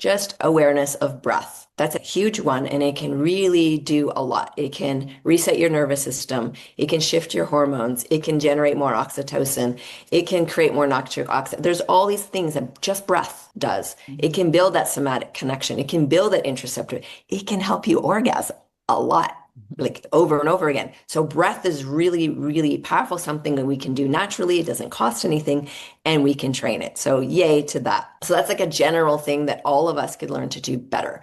Just awareness of breath. That's a huge one, and it can really do a lot. It can reset your nervous system. It can shift your hormones. It can generate more oxytocin. It can create more nitric oxide. There's all these things that just breath does. It can build that somatic connection. It can build that interoceptive. It can help you orgasm a lot, like over and over again. So breath is really, really powerful, something that we can do naturally. It doesn't cost anything and we can train it. So yay to that. So that's like a general thing that all of us could learn to do better.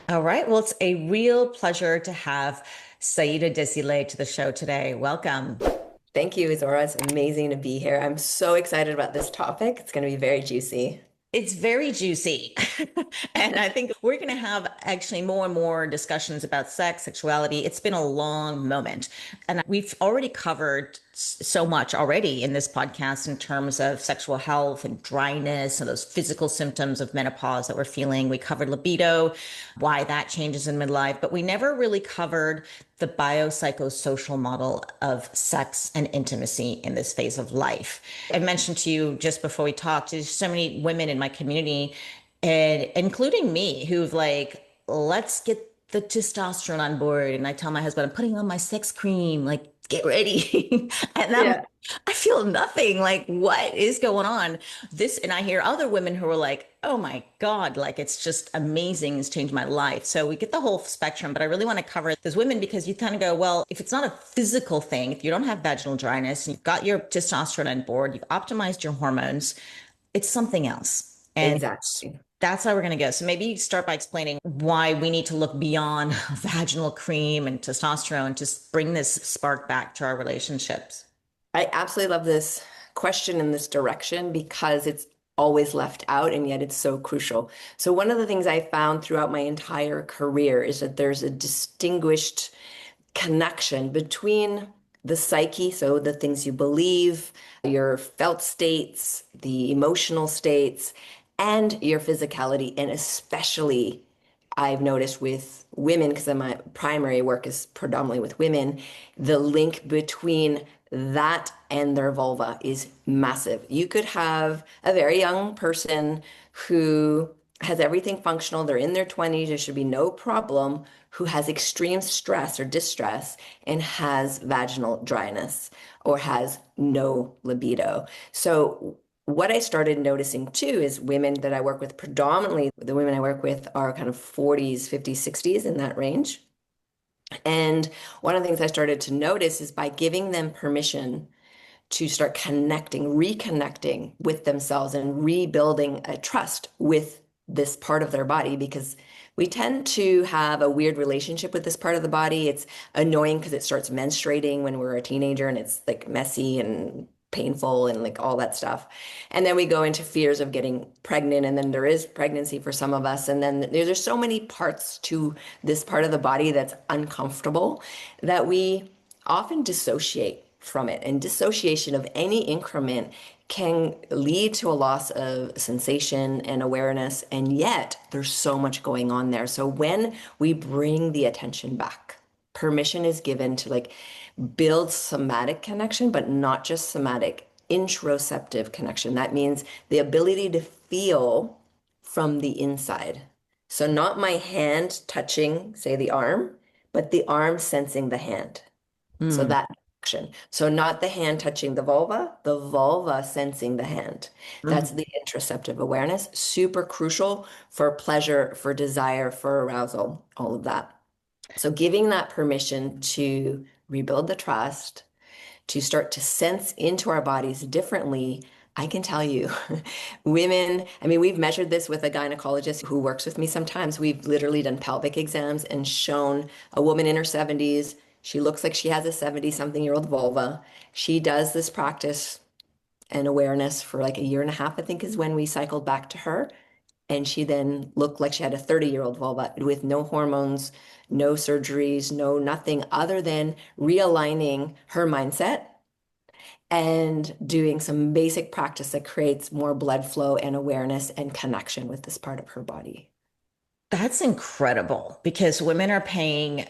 All right. Well, it's a real pleasure to have Saida Désilets to the show today. Welcome. Thank you, Izora. It's amazing to be here. I'm so excited about this topic. It's going to be very juicy. It's very juicy. And I think we're going to have actually more and more discussions about sex, sexuality. It's been a long moment. And we've already covered so much already in this podcast in terms of sexual health and dryness and those physical symptoms of menopause that we're feeling. We covered libido, why that changes in midlife, but we never really covered the biopsychosocial model of sex and intimacy in this phase of life. I mentioned to you just before we talked, there's so many women in my community, and including me, who've like, let's get the testosterone on board. And I tell my husband, I'm putting on my sex cream, like, get ready. And Yeah. I feel nothing. Like, what is going on? And I hear other women who are like, oh my God, like it's just amazing. It's changed my life. So we get the whole spectrum, but I really want to cover those women because you kind of go, well, if it's not a physical thing, if you don't have vaginal dryness and you've got your testosterone on board, you've optimized your hormones, it's something else. And Exactly. that's how we're going to go. So maybe you start by explaining why we need to look beyond vaginal cream and testosterone to bring this spark back to our relationships. I absolutely love this question in this direction because it's always left out and yet it's so crucial. So one of the things I found throughout my entire career is that there's a distinguished connection between the psyche, so the things you believe, your felt states, the emotional states, and your physicality, and especially I've noticed with women, because my primary work is predominantly with women, the link between that and their vulva is massive. You could have a very young person who has everything functional, they're in their 20s, there should be no problem, who has extreme stress or distress and has vaginal dryness or has no libido. So what I started noticing too is women that I work with, predominantly the women I work with are kind of 40s, 50s, 60s in that range. And one of the things I started to notice is by giving them permission to start connecting, reconnecting with themselves and rebuilding a trust with this part of their body because we tend to have a weird relationship with this part of the body. It's annoying because it starts menstruating when we're a teenager and it's like messy and painful and like all that stuff. And then we go into fears of getting pregnant, and then there is pregnancy for some of us. And then there's so many parts to this part of the body that's uncomfortable that we often dissociate from it. And dissociation of any increment can lead to a loss of sensation and awareness. And yet there's so much going on there. So when we bring the attention back, permission is given to like build somatic connection, but not just somatic, interoceptive connection. That means the ability to feel from the inside. So not my hand touching, say, the arm, but the arm sensing the hand. So Mm, that action. So not the hand touching the vulva sensing the hand. That's mm. the interoceptive awareness. Super crucial for pleasure, for desire, for arousal, all of that. So giving that permission to rebuild the trust, to start to sense into our bodies differently. I can tell you, women, I mean, we've measured this with a gynecologist who works with me sometimes. We've literally done pelvic exams and shown a woman in her 70s. She looks like she has a 70-something-year-old vulva. She does this practice and awareness for like a year and a half, I think is when we cycled back to her. And she then looked like she had a 30-year-old vulva with no hormones, no surgeries, no nothing other than realigning her mindset and doing some basic practice that creates more blood flow and awareness and connection with this part of her body. That's incredible because women are paying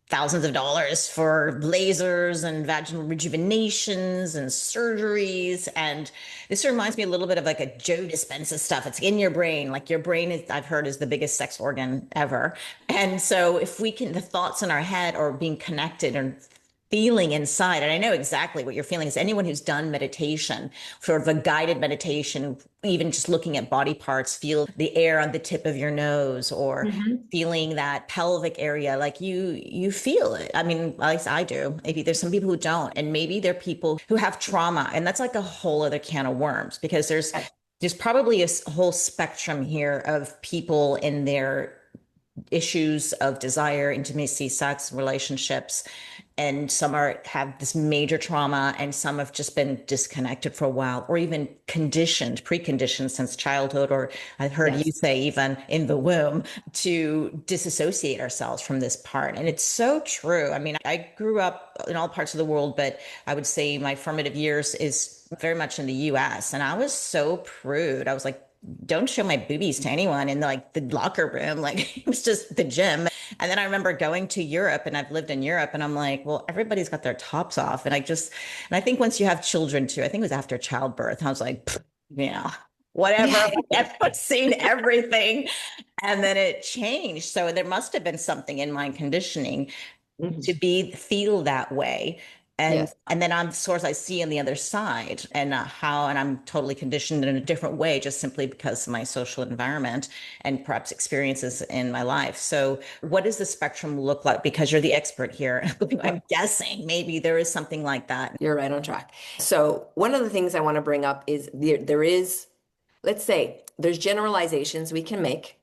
thousands of dollars for lasers and vaginal rejuvenations and surgeries. And this reminds me a little bit of like a Joe Dispenza stuff. It's in your brain. Like your brain is, I've heard, is the biggest sex organ ever. And so if we can, the thoughts in our head are being connected and feeling inside. And I know exactly what you're feeling is anyone who's done meditation, sort of a guided meditation, even just looking at body parts, feel the air on the tip of your nose or Mhm. feeling that pelvic area, like you feel it. I mean, at least I do. Maybe there's some people who don't. And maybe there are people who have trauma. And that's like a whole other can of worms because there's probably a whole spectrum here of people in their issues of desire, intimacy, sex, relationships. And some are have this major trauma, and some have just been disconnected for a while, or even conditioned, preconditioned since childhood, or I've heard you Yes. say even in the womb to disassociate ourselves from this part. And it's so true. I mean, I grew up in all parts of the world, but I would say my formative years is very much in the US. And I was so prude. I was like, don't show my boobies to anyone in like the locker room. Like it was just the gym. And then I remember going to Europe and I've lived in Europe and I'm like, well, everybody's got their tops off. And I think once you have children too, I think it was after childbirth, I was like, yeah, whatever. Yeah. I've seen everything. And then it changed. So there must have been something in my conditioning to Mhm. feel that way. Yes. And then I'm source I see on the other side and and I'm totally conditioned in a different way just simply because of my social environment and perhaps experiences in my life. So what does the spectrum look like? Because you're the expert here. I'm guessing maybe there is something like that. You're right on track. So one of the things I want to bring up is there is, let's say, there's generalizations we can make,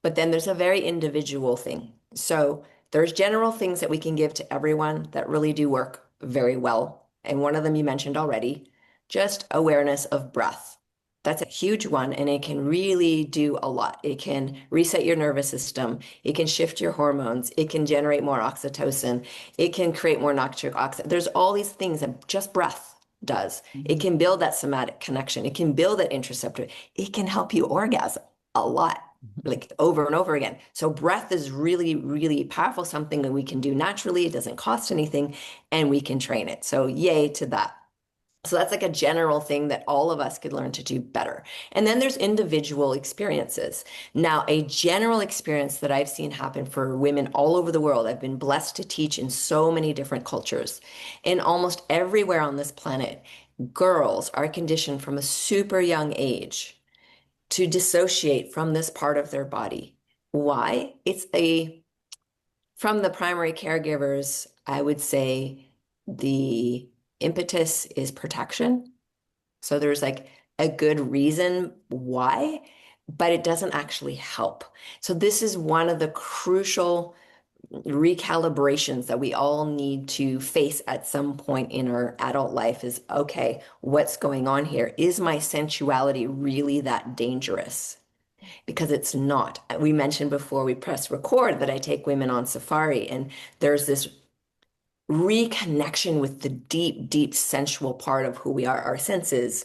but then there's a very individual thing. So there's general things that we can give to everyone that really do work very well. And one of them you mentioned already, just awareness of breath. That's a huge one, and it can really do a lot. It can reset your nervous system. It can shift your hormones. It can generate more oxytocin. It can create more nitric oxide. There's all these things that just breath does. It Mhm. can build that somatic connection. It can build that interoceptive. It can help you orgasm a lot, like over and over again. So breath is really, really powerful, something that we can do naturally. It doesn't cost anything, and we can train it. So yay to that. So that's like a general thing that all of us could learn to do better. And then there's individual experiences. Now, a general experience that I've seen happen for women all over the world, I've been blessed to teach in so many different cultures. And almost everywhere on this planet, girls are conditioned from a super young age to dissociate from this part of their body. Why? From the primary caregivers, I would say the impetus is protection. So there's like a good reason why, but it doesn't actually help. So this is one of the crucial recalibrations that we all need to face at some point in our adult life is, okay, what's going on here? Is my sensuality really that dangerous? Because it's not. We mentioned before we press record that I take women on safari, and there's this reconnection with the deep, deep sensual part of who we are, our senses,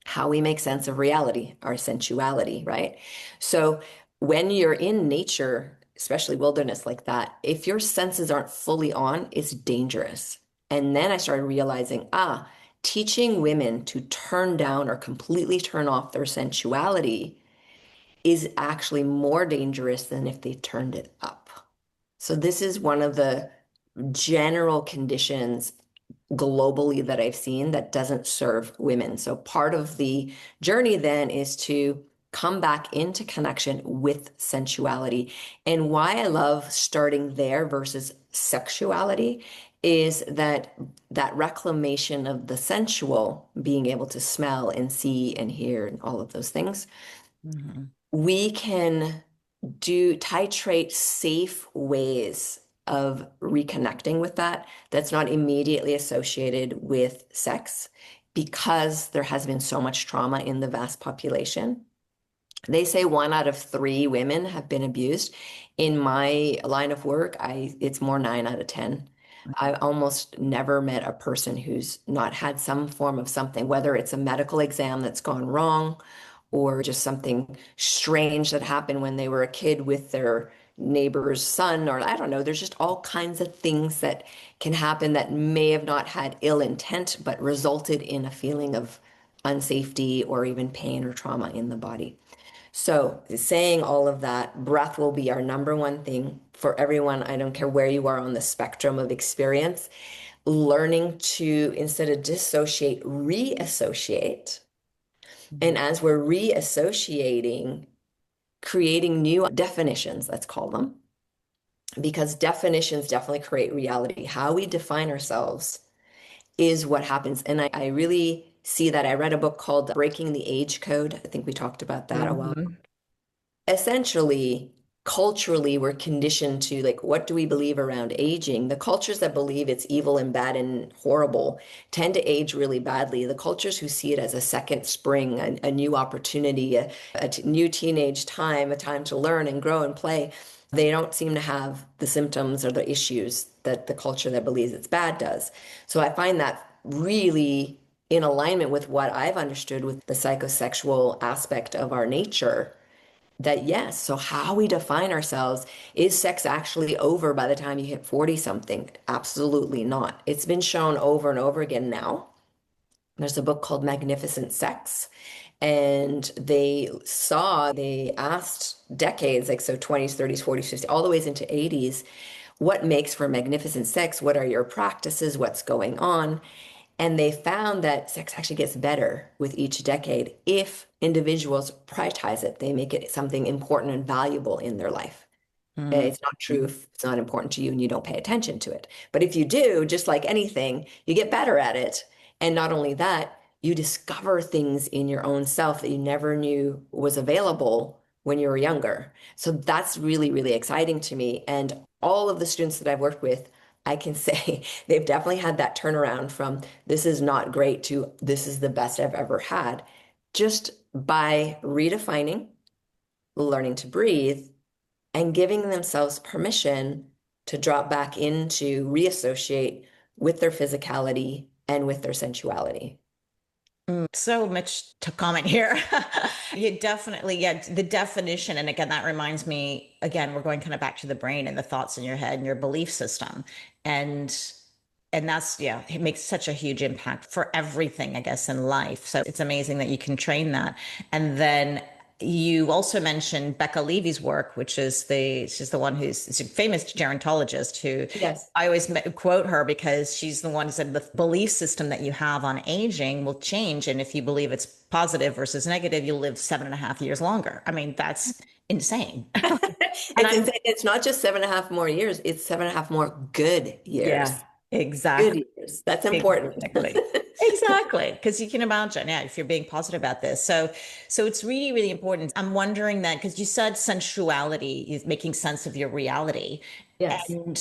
how we make sense of reality, our sensuality, right? So when you're in nature, especially wilderness like that, if your senses aren't fully on, it's dangerous. And then I started realizing, teaching women to turn down or completely turn off their sensuality is actually more dangerous than if they turned it up. So this is one of the general conditions globally that I've seen that doesn't serve women. So part of the journey then is to come back into connection with sensuality. And why I love starting there versus sexuality is that reclamation of the sensual, being able to smell and see and hear and all of those things, Mhm. we can do titrate safe ways of reconnecting with that that's not immediately associated with sex because there has been so much trauma in the vast population. They say 1 out of 3 women have been abused. In my line of work, it's more 9 out of 10. I almost never met a person who's not had some form of something, whether it's a medical exam that's gone wrong or just something strange that happened when they were a kid with their neighbor's son, or I don't know. There's just all kinds of things that can happen that may have not had ill intent, but resulted in a feeling of unsafety or even pain or trauma in the body. So, saying all of that, breath will be our number one thing for everyone. I don't care where you are on the spectrum of experience. Learning to, instead of dissociate, reassociate. And as we're reassociating, creating new definitions, let's call them, because definitions definitely create reality. How we define ourselves is what happens. And I really see that. I read a book called Breaking the Age Code. I think we talked about that a while. Mhm. Essentially, culturally, we're conditioned to like, what do we believe around aging? The cultures that believe it's evil and bad and horrible tend to age really badly. The cultures who see it as a second spring, a new opportunity, new teenage time, a time to learn and grow and play, they don't seem to have the symptoms or the issues that the culture that believes it's bad does. So I find that really in alignment with what I've understood with the psychosexual aspect of our nature, that yes, so how we define ourselves, is sex actually over by the time you hit 40 something? Absolutely not. It's been shown over and over again now. There's a book called Magnificent Sex, and they asked decades, like so 20s, 30s, 40s, 50s, all the ways into 80s, what makes for magnificent sex? What are your practices? What's going on? And they found that sex actually gets better with each decade if individuals prioritize it. They make it something important and valuable in their life. Mhm. It's not true if it's not important to you and you don't pay attention to it. But if you do, just like anything, you get better at it. And not only that, you discover things in your own self that you never knew was available when you were younger. So that's really, really exciting to me. And all of the students that I've worked with, I can say they've definitely had that turnaround from this is not great to this is the best I've ever had, just by redefining, learning to breathe, and giving themselves permission to drop back into reassociate with their physicality and with their sensuality. So much to comment here. You definitely, yeah, the definition. And again, that reminds me, again, we're going kind of back to the brain and the thoughts in your head and your belief system. And and that's, yeah, it makes such a huge impact for everything, I guess, in life. So it's amazing that you can train that. And then you also mentioned Becca Levy's work, which is she's the one who's a famous gerontologist who Yes. I always quote her because she's the one who said the belief system that you have on aging will change. And if you believe it's positive versus negative, you'll live 7.5 years longer. I mean, that's insane. And It's I'm, insane. It's not just 7.5 more years, it's 7.5 more good yeah, years. exactly. Good years. That's important. Exactly. Exactly. Because you can imagine, yeah, if you're being positive about this. So it's really, really important. I'm wondering that because you said sensuality is making sense of your reality. Yes. And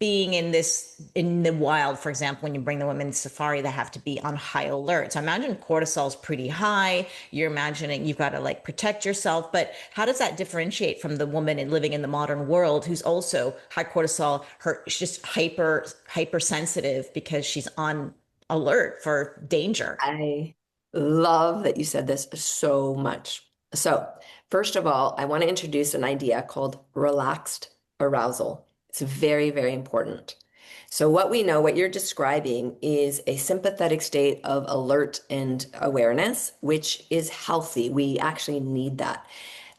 being in the wild, for example, when you bring the women in safari, they have to be on high alert. So I imagine cortisol is pretty high. You're imagining you've got to like protect yourself. But how does that differentiate from the woman living in the modern world who's also high cortisol? She's just hypersensitive because she's on alert for danger. I love that you said this so much. So, first of all, I want to introduce an idea called relaxed arousal. It's very, very important. So, what we know, what you're describing is a sympathetic state of alert and awareness, which is healthy. We actually need that.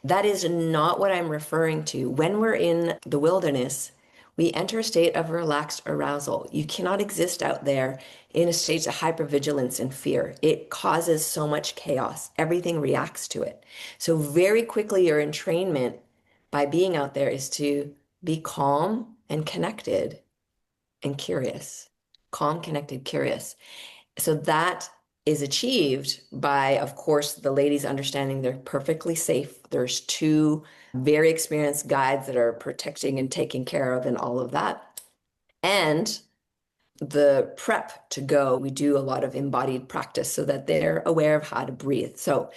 That is not what I'm referring to. When we're in the wilderness, we enter a state of relaxed arousal. You cannot exist out there in a state of hypervigilance and fear. It causes so much chaos. Everything reacts to it. So very quickly, your entrainment by being out there is to be calm and connected and curious. Calm, connected, curious. So that is achieved by, of course, the ladies understanding they're perfectly safe. There's two very experienced guides that are protecting and taking care of and all of that. And the prep to go, we do a lot of embodied practice so that they're aware of how to breathe. So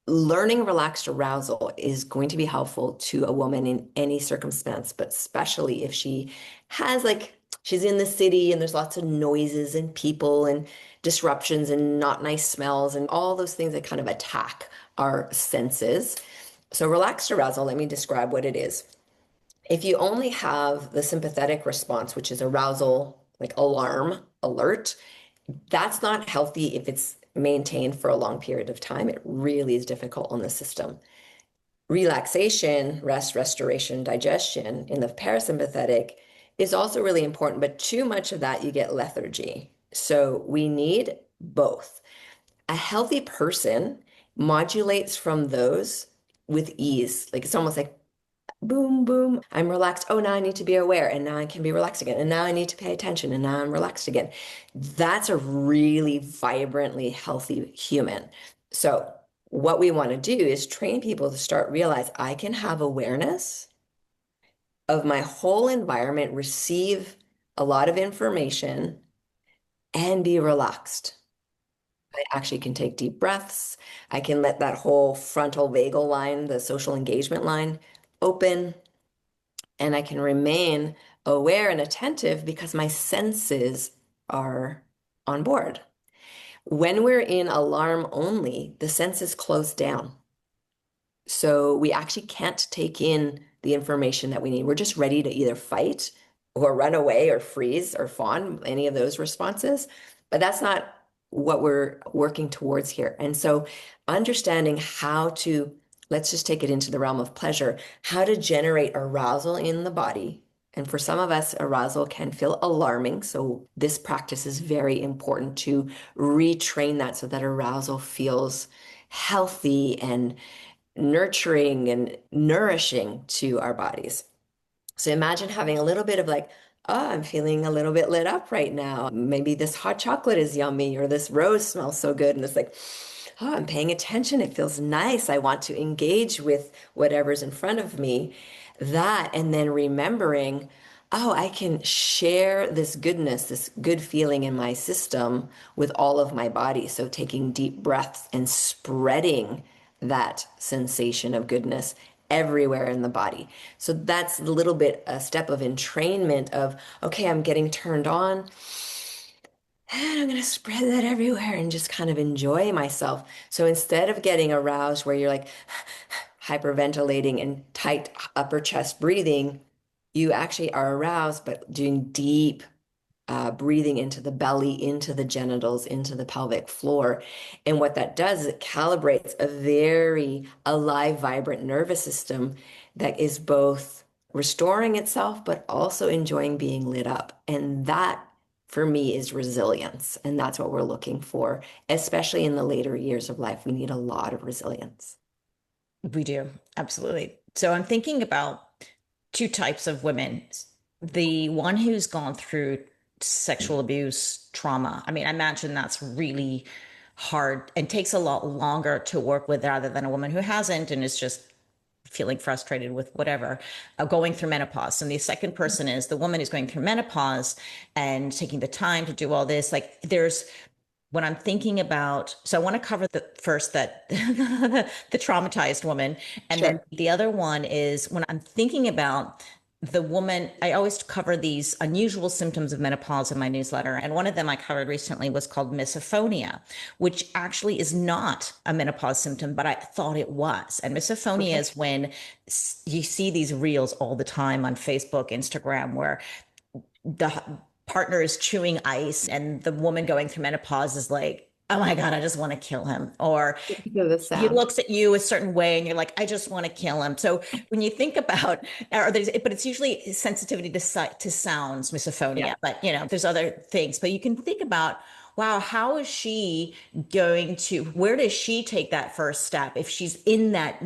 learning relaxed arousal is going to be helpful to a woman in any circumstance, but especially if she has like she's in the city and there's lots of noises and people and disruptions and not nice smells and all those things that kind of attack our senses. So relaxed arousal, let me describe what it is. If you only have the sympathetic response, which is arousal, like alarm, alert, that's not healthy if it's maintained for a long period of time. It really is difficult on the system. Relaxation, rest, restoration, digestion in the parasympathetic is also really important, but too much of that, you get lethargy. So we need both. A healthy person modulates from those with ease. Like it's almost like boom, boom, I'm relaxed. Oh, now I need to be aware. And now I can be relaxed again. And now I need to pay attention. And now I'm relaxed again. That's a really vibrantly healthy human. So, what we want to do is train people to start realize I can have awareness of my whole environment, receive a lot of information, and be relaxed. I actually can take deep breaths. I can let that whole frontal vagal line, the social engagement line, open, and I can remain aware and attentive because my senses are on board. When we're in alarm only, the senses close down. So we actually can't take in the information that we need. We're just ready to either fight or run away or freeze or fawn, any of those responses. But that's not what we're working towards here. And so understanding how to, let's just take it into the realm of pleasure, how to generate arousal in the body. And for some of us, arousal can feel alarming. So this practice is very important to retrain that so that arousal feels healthy and nurturing and nourishing to our bodies. So imagine having a little bit of like, oh, I'm feeling a little bit lit up right now. Maybe this hot chocolate is yummy or this rose smells so good. And it's like, oh, I'm paying attention. It feels nice. I want to engage with whatever's in front of me. That, and then remembering, oh, I can share this goodness, this good feeling in my system with all of my body. So taking deep breaths and spreading that sensation of goodness everywhere in the body. So that's a little bit a step of entrainment of, okay, I'm getting turned on and I'm going to spread that everywhere and just kind of enjoy myself. So instead of getting aroused where you're like hyperventilating and tight upper chest breathing, you actually are aroused, but doing deep breathing into the belly, into the genitals, into the pelvic floor. And what that does is it calibrates a very alive, vibrant nervous system that is both restoring itself, but also enjoying being lit up. And that, for me, is resilience. And that's what we're looking for, especially in the later years of life. We need a lot of resilience. We do. Absolutely. So I'm thinking about two types of women. The one who's gone through sexual abuse trauma. I mean, I imagine that's really hard and takes a lot longer to work with rather than a woman who hasn't and is just feeling frustrated with whatever, going through menopause. And the second person is the woman who's going through menopause and taking the time to do all this. Like there's when I'm thinking about, so I want to cover the first that the traumatized woman. And then Sure. the other one is when I'm thinking about the woman, I always cover these unusual symptoms of menopause in my newsletter. And one of them I covered recently was called misophonia, which actually is not a menopause symptom, but I thought it was. And misophonia Okay. is when you see these reels all the time on Facebook, Instagram, where the partner is chewing ice and the woman going through menopause is like, oh my God, I just want to kill him. Or Because of the he sound. looks at you a certain way and you're like, I just want to kill him. So when you think about, but it's usually sensitivity to sounds, Yeah. misophonia, but there's other things, but you can think about, wow, how is she going to, where does she take that first step if she's in that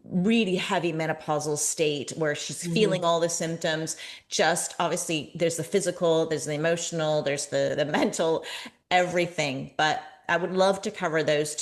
really heavy menopausal state where she's feeling Mhm. all the symptoms? Just obviously there's the physical, there's the emotional, there's the mental, everything. But I would love to cover those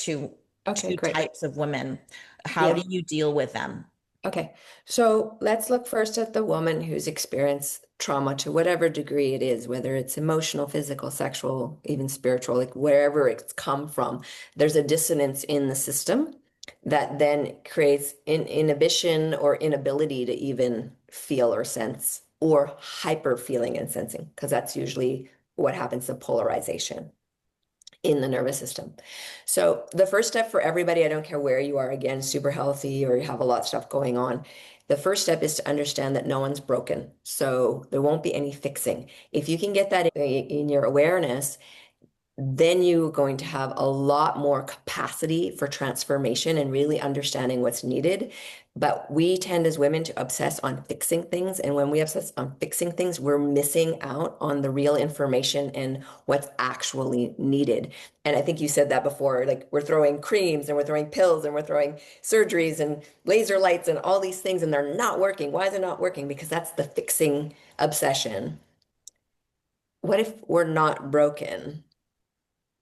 Okay, two great. types of women. How do Yeah. you deal with them? Okay, so let's look first at the woman who's experienced trauma to whatever degree it is, whether it's emotional, physical, sexual, even spiritual, like wherever it's come from. There's a dissonance in the system that then creates inhibition or inability to even feel or sense, or hyper feeling and sensing, because that's usually what happens to polarization. in the nervous system. So the first step for everybody, I don't care where you are, again, super healthy or you have a lot of stuff going on. The first step is to understand that no one's broken. So there won't be any fixing. If you can get that in your awareness, then you're going to have a lot more capacity for transformation and really understanding what's needed. But we tend as women to obsess on fixing things. And when we obsess on fixing things, we're missing out on the real information and what's actually needed. And I think you said that before, like we're throwing creams and we're throwing pills and we're throwing surgeries and laser lights and all these things, and they're not working. Why is it not working? Because that's the fixing obsession. What if we're not broken?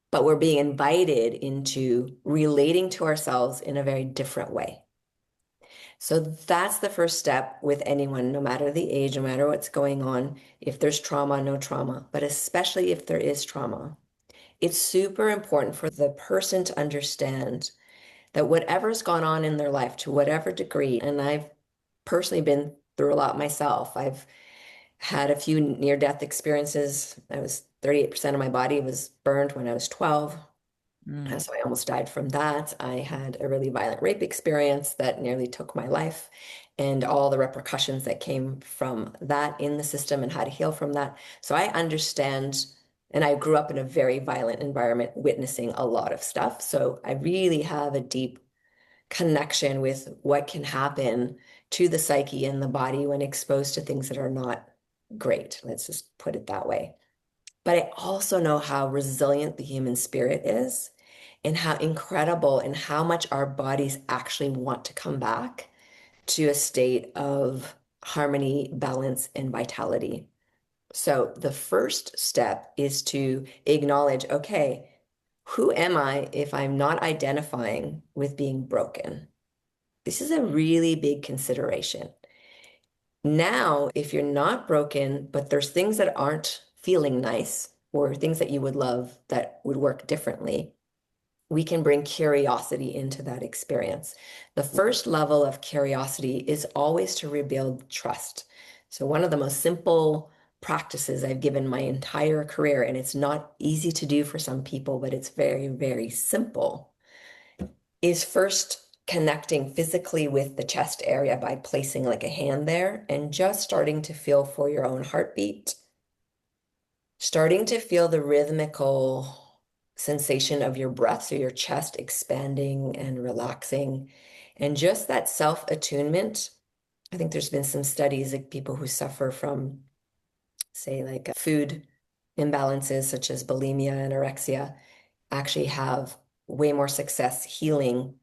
But we're being invited into relating to ourselves in a very different way. So that's the first step with anyone, no matter the age, no matter what's going on. If there's trauma, no trauma, but especially if there is trauma, it's super important for the person to understand that whatever's gone on in their life to whatever degree, and I've personally been through a lot myself. I've had a few near-death experiences. I was 38% of my body was burned when I was 12. Mm. So I almost died from that. I had a really violent rape experience that nearly took my life, and all the repercussions that came from that in the system and how to heal from that. So I understand, and I grew up in a very violent environment, witnessing a lot of stuff. So I really have a deep connection with what can happen to the psyche and the body when exposed to things that are not great. Let's just put it that way. But I also know how resilient the human spirit is and how incredible and how much our bodies actually want to come back to a state of harmony, balance, and vitality. So the first step is to acknowledge, okay, who am I if I'm not identifying with being broken? This is a really big consideration. Now, if you're not broken, but there's things that aren't feeling nice or things that you would love that would work differently, we can bring curiosity into that experience. The first level of curiosity is always to rebuild trust. So, one of the most simple practices I've given my entire career, and it's not easy to do for some people, but it's very, very simple, is first connecting physically with the chest area by placing like a hand there and just starting to feel for your own heartbeat, starting to feel the rhythmical sensation of your breath, so your chest expanding and relaxing, and just that self-attunement. I think there's been some studies like people who suffer from, say, like food imbalances such as bulimia and anorexia actually have way more success healing,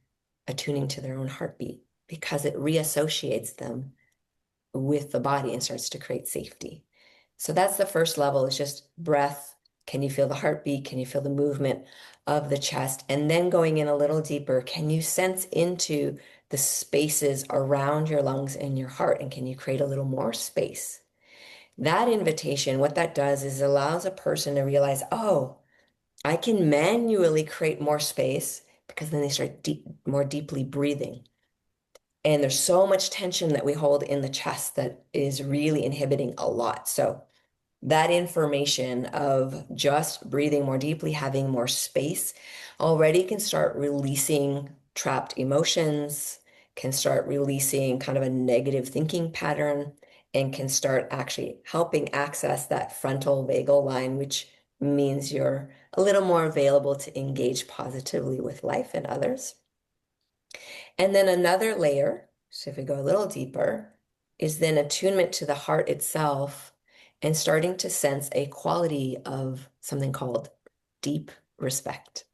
attuning to their own heartbeat because it reassociates them with the body and starts to create safety. So that's the first level, is just breath. Can you feel the heartbeat? Can you feel the movement of the chest? And then going in a little deeper, can you sense into the spaces around your lungs and your heart? And can you create a little more space? That invitation, what that does is allows a person to realize, oh, I can manually create more space, because then they start more deeply breathing. And there's so much tension that we hold in the chest that is really inhibiting a lot. So that information of just breathing more deeply, having more space, already can start releasing trapped emotions, can start releasing kind of a negative thinking pattern, and can start actually helping access that frontal vagal line, which means you're a little more available to engage positively with life and others. And then another layer, so if we go a little deeper, is then attunement to the heart itself and starting to sense a quality of something called deep respect.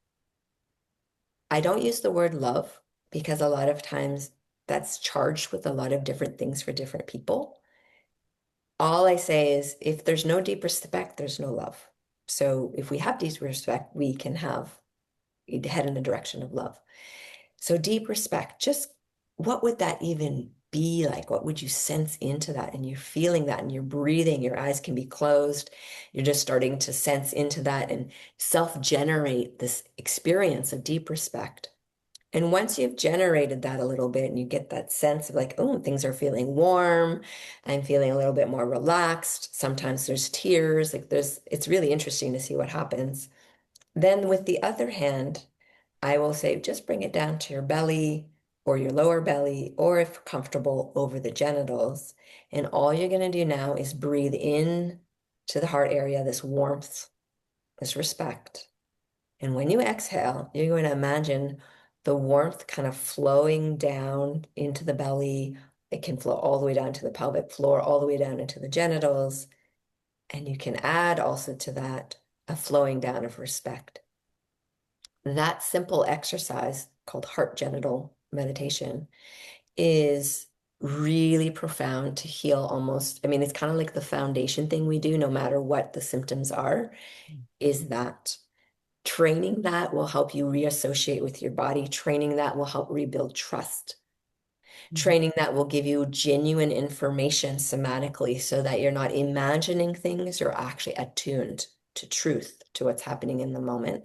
I don't use the word love because a lot of times that's charged with a lot of different things for different people. All I say is if there's no deep respect, there's no love. So if we have deep respect, we can head in the direction of love. So deep respect, just what would that even be like? What would you sense into that? And you're feeling that and you're breathing, your eyes can be closed. You're just starting to sense into that and self-generate this experience of deep respect. And once you've generated that a little bit and you get that sense of like, oh, things are feeling warm, I'm feeling a little bit more relaxed. Sometimes there's tears, it's really interesting to see what happens. Then with the other hand, I will say just bring it down to your belly or your lower belly, or if comfortable, over the genitals. And all you're going to do now is breathe in to the heart area, this warmth, this respect. And when you exhale, you're going to imagine the warmth kind of flowing down into the belly. It can flow all the way down to the pelvic floor, all the way down into the genitals. And you can add also to that a flowing down of respect. That simple exercise called heart genital meditation is really profound to heal almost. I mean, it's kind of like the foundation thing we do, no matter what the symptoms are, is that training that will help you reassociate with your body. Training that will help rebuild trust. Mhm. Training that will give you genuine information somatically so that you're not imagining things, you're actually attuned to truth, to what's happening in the moment.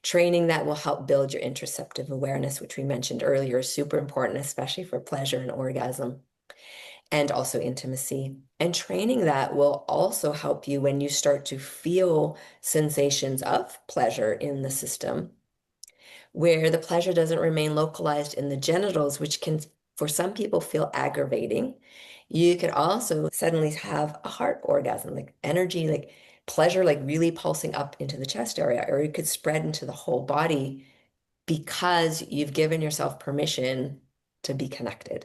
Training that will help build your interoceptive awareness, which we mentioned earlier, is super important, especially for pleasure and orgasm and also intimacy. And training that will also help you when you start to feel sensations of pleasure in the system, where the pleasure doesn't remain localized in the genitals, which can, for some people, feel aggravating. You could also suddenly have a heart orgasm, like energy, like pleasure, like really pulsing up into the chest area, or it could spread into the whole body because you've given yourself permission to be connected.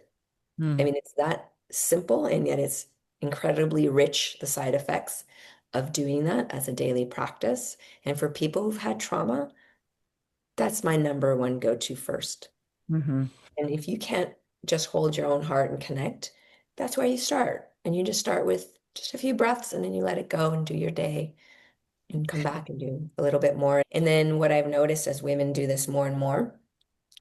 I Mm. mean, it's that simple, and yet it's incredibly rich, the side effects of doing that as a daily practice. And for people who've had trauma, that's my number one go-to first. Mhm. And if you can't just hold your own heart and connect, that's where you start. And you just start with just a few breaths and then you let it go and do your day and come back and do a little bit more. And then what I've noticed as women do this more and more,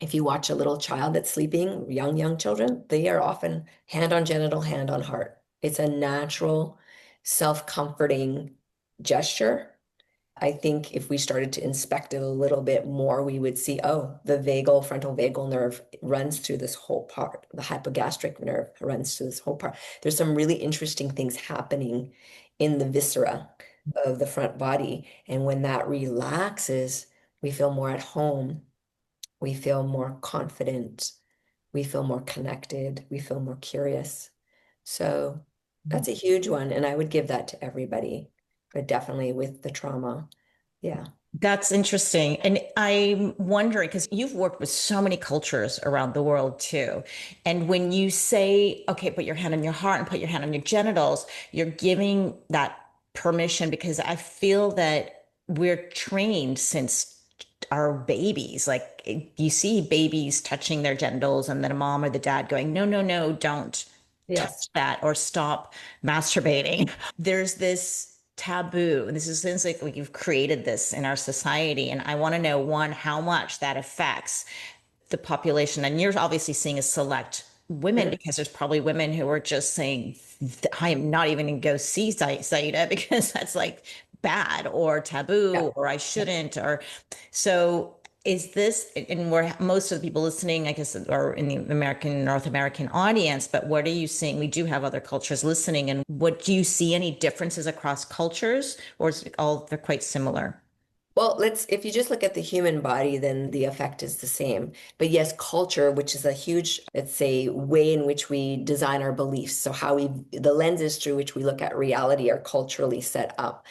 if you watch a little child that's sleeping, young children, they are often hand on genital, hand on heart. It's a natural, self-comforting gesture. I think if we started to inspect it a little bit more, we would see, oh, the frontal vagal nerve runs through this whole part. The hypogastric nerve runs through this whole part. There's some really interesting things happening in the viscera of the front body. And when that relaxes, we feel more at home. We feel more confident. We feel more connected. We feel more curious. So that's a huge one. And I would give that to everybody, but definitely with the trauma. Yeah. That's interesting. And I'm wondering, because you've worked with so many cultures around the world too. And when you say, okay, put your hand on your heart and put your hand on your genitals, you're giving that permission because I feel that we're trained since our babies. Like you see babies touching their genitals and then a mom or the dad going, no, no, no, don't Yes. touch that or stop masturbating. There's this taboo, and this is since like we've created this in our society. And I want to know one, how much that affects the population. And you're obviously seeing a select women Mhm. because there's probably women who are just saying, I am not even going to go see Saida because that's like bad or taboo Yeah. or I Yeah. shouldn't. Or so is this, and where most of the people listening, I guess, are in the North American audience, but what are you seeing? We do have other cultures listening. And what do you see any differences across cultures or is it all, they're quite similar? Well, if you just look at the human body, then the effect is the same. But yes, culture, which is a huge, let's say, way in which we design our beliefs. So the lenses through which we look at reality are culturally set up.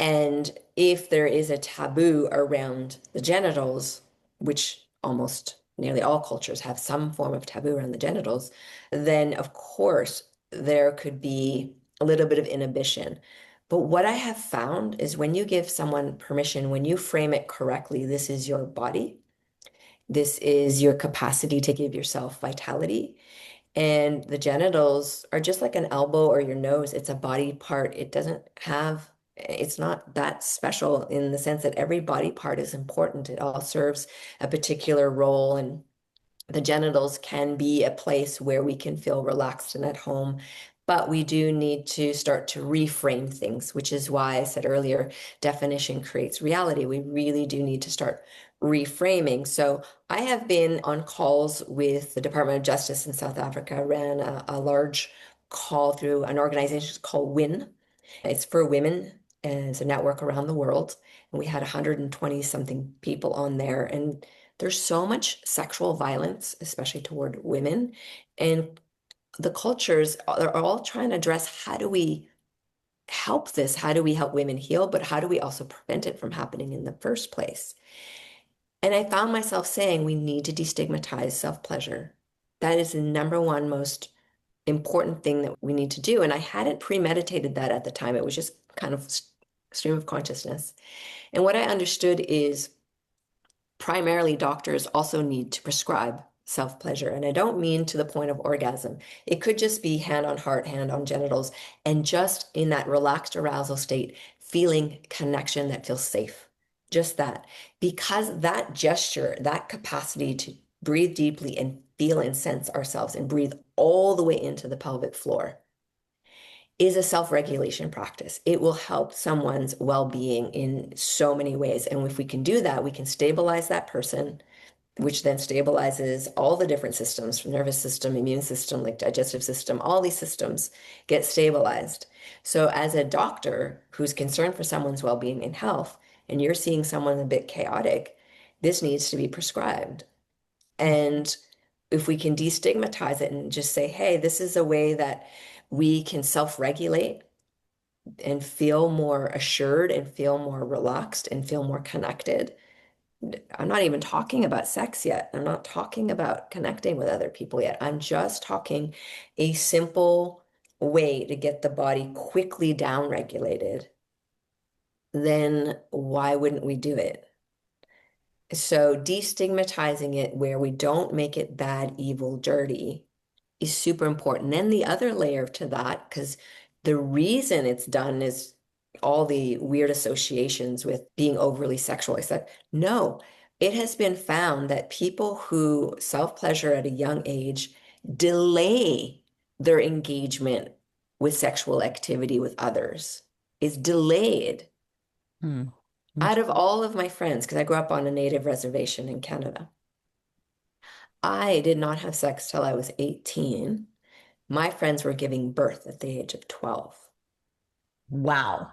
And if there is a taboo around the genitals, which almost nearly all cultures have some form of taboo around the genitals, then of course there could be a little bit of inhibition. But what I have found is when you give someone permission, when you frame it correctly, this is your body, this is your capacity to give yourself vitality. And the genitals are just like an elbow or your nose. It's a body part. It's not that special in the sense that every body part is important. It all serves a particular role. And the genitals can be a place where we can feel relaxed and at home. But we do need to start to reframe things, which is why I said earlier, definition creates reality. We really do need to start reframing. So I have been on calls with the Department of Justice in South Africa, ran a large call through an organization called WIN. It's for women and it's a network around the world. And we had 120 something people on there. And there's so much sexual violence, especially toward women. And the cultures are all trying to address, how do we help this? How do we help women heal? But how do we also prevent it from happening in the first place? And I found myself saying we need to destigmatize self-pleasure. That is the number one most important thing that we need to do. And I hadn't premeditated that at the time. It was just kind of stream of consciousness. And what I understood is primarily doctors also need to prescribe self-pleasure. And I don't mean to the point of orgasm. It could just be hand on heart, hand on genitals, and just in that relaxed arousal state, feeling connection that feels safe. Just that. Because that gesture, that capacity to breathe deeply and feel and sense ourselves and breathe all the way into the pelvic floor is a self-regulation practice. It will help someone's well-being in so many ways. And if we can do that, we can stabilize that person, which then stabilizes all the different systems, from nervous system, immune system, like digestive system, all these systems get stabilized. So as a doctor who's concerned for someone's well-being and health, and you're seeing someone a bit chaotic, this needs to be prescribed. And if we can destigmatize it and just say, hey, this is a way that we can self-regulate and feel more assured and feel more relaxed and feel more connected. I'm not even talking about sex yet. I'm not talking about connecting with other people yet. I'm just talking a simple way to get the body quickly down regulated. Then why wouldn't we do it? So destigmatizing it where we don't make it bad, evil, dirty is super important. Then the other layer to that, because the reason it's done is all the weird associations with being overly sexual. Except, no, it has been found that people who self-pleasure at a young age delay their engagement with sexual activity with others, is delayed. Hmm. Out of all of my friends, because I grew up on a native reservation in Canada, I did not have sex till I was 18. My friends were giving birth at the age of 12. Wow.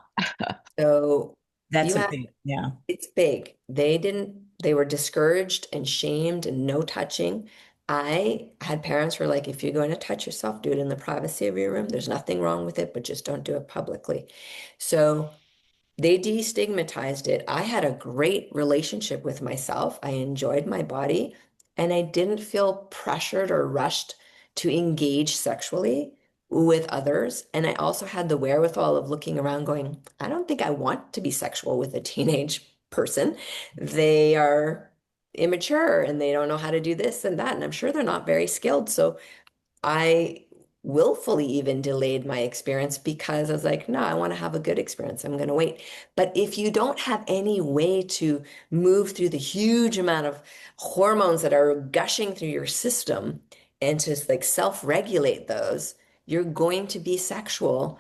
So That's you a have, big, yeah. it's big. They didn't, they were discouraged and shamed and no touching. I had parents who were like, if you're going to touch yourself, do it in the privacy of your room. There's nothing wrong with it, but just don't do it publicly. So they destigmatized it. I had a great relationship with myself. I enjoyed my body, and I didn't feel pressured or rushed to engage sexually with others. And I also had the wherewithal of looking around going, I don't think I want to be sexual with a teenage person. They are immature and they don't know how to do this and that. And I'm sure they're not very skilled. So I willfully even delayed my experience because I was like, no, I want to have a good experience. I'm going to wait. But if you don't have any way to move through the huge amount of hormones that are gushing through your system and to like self-regulate those, you're going to be sexual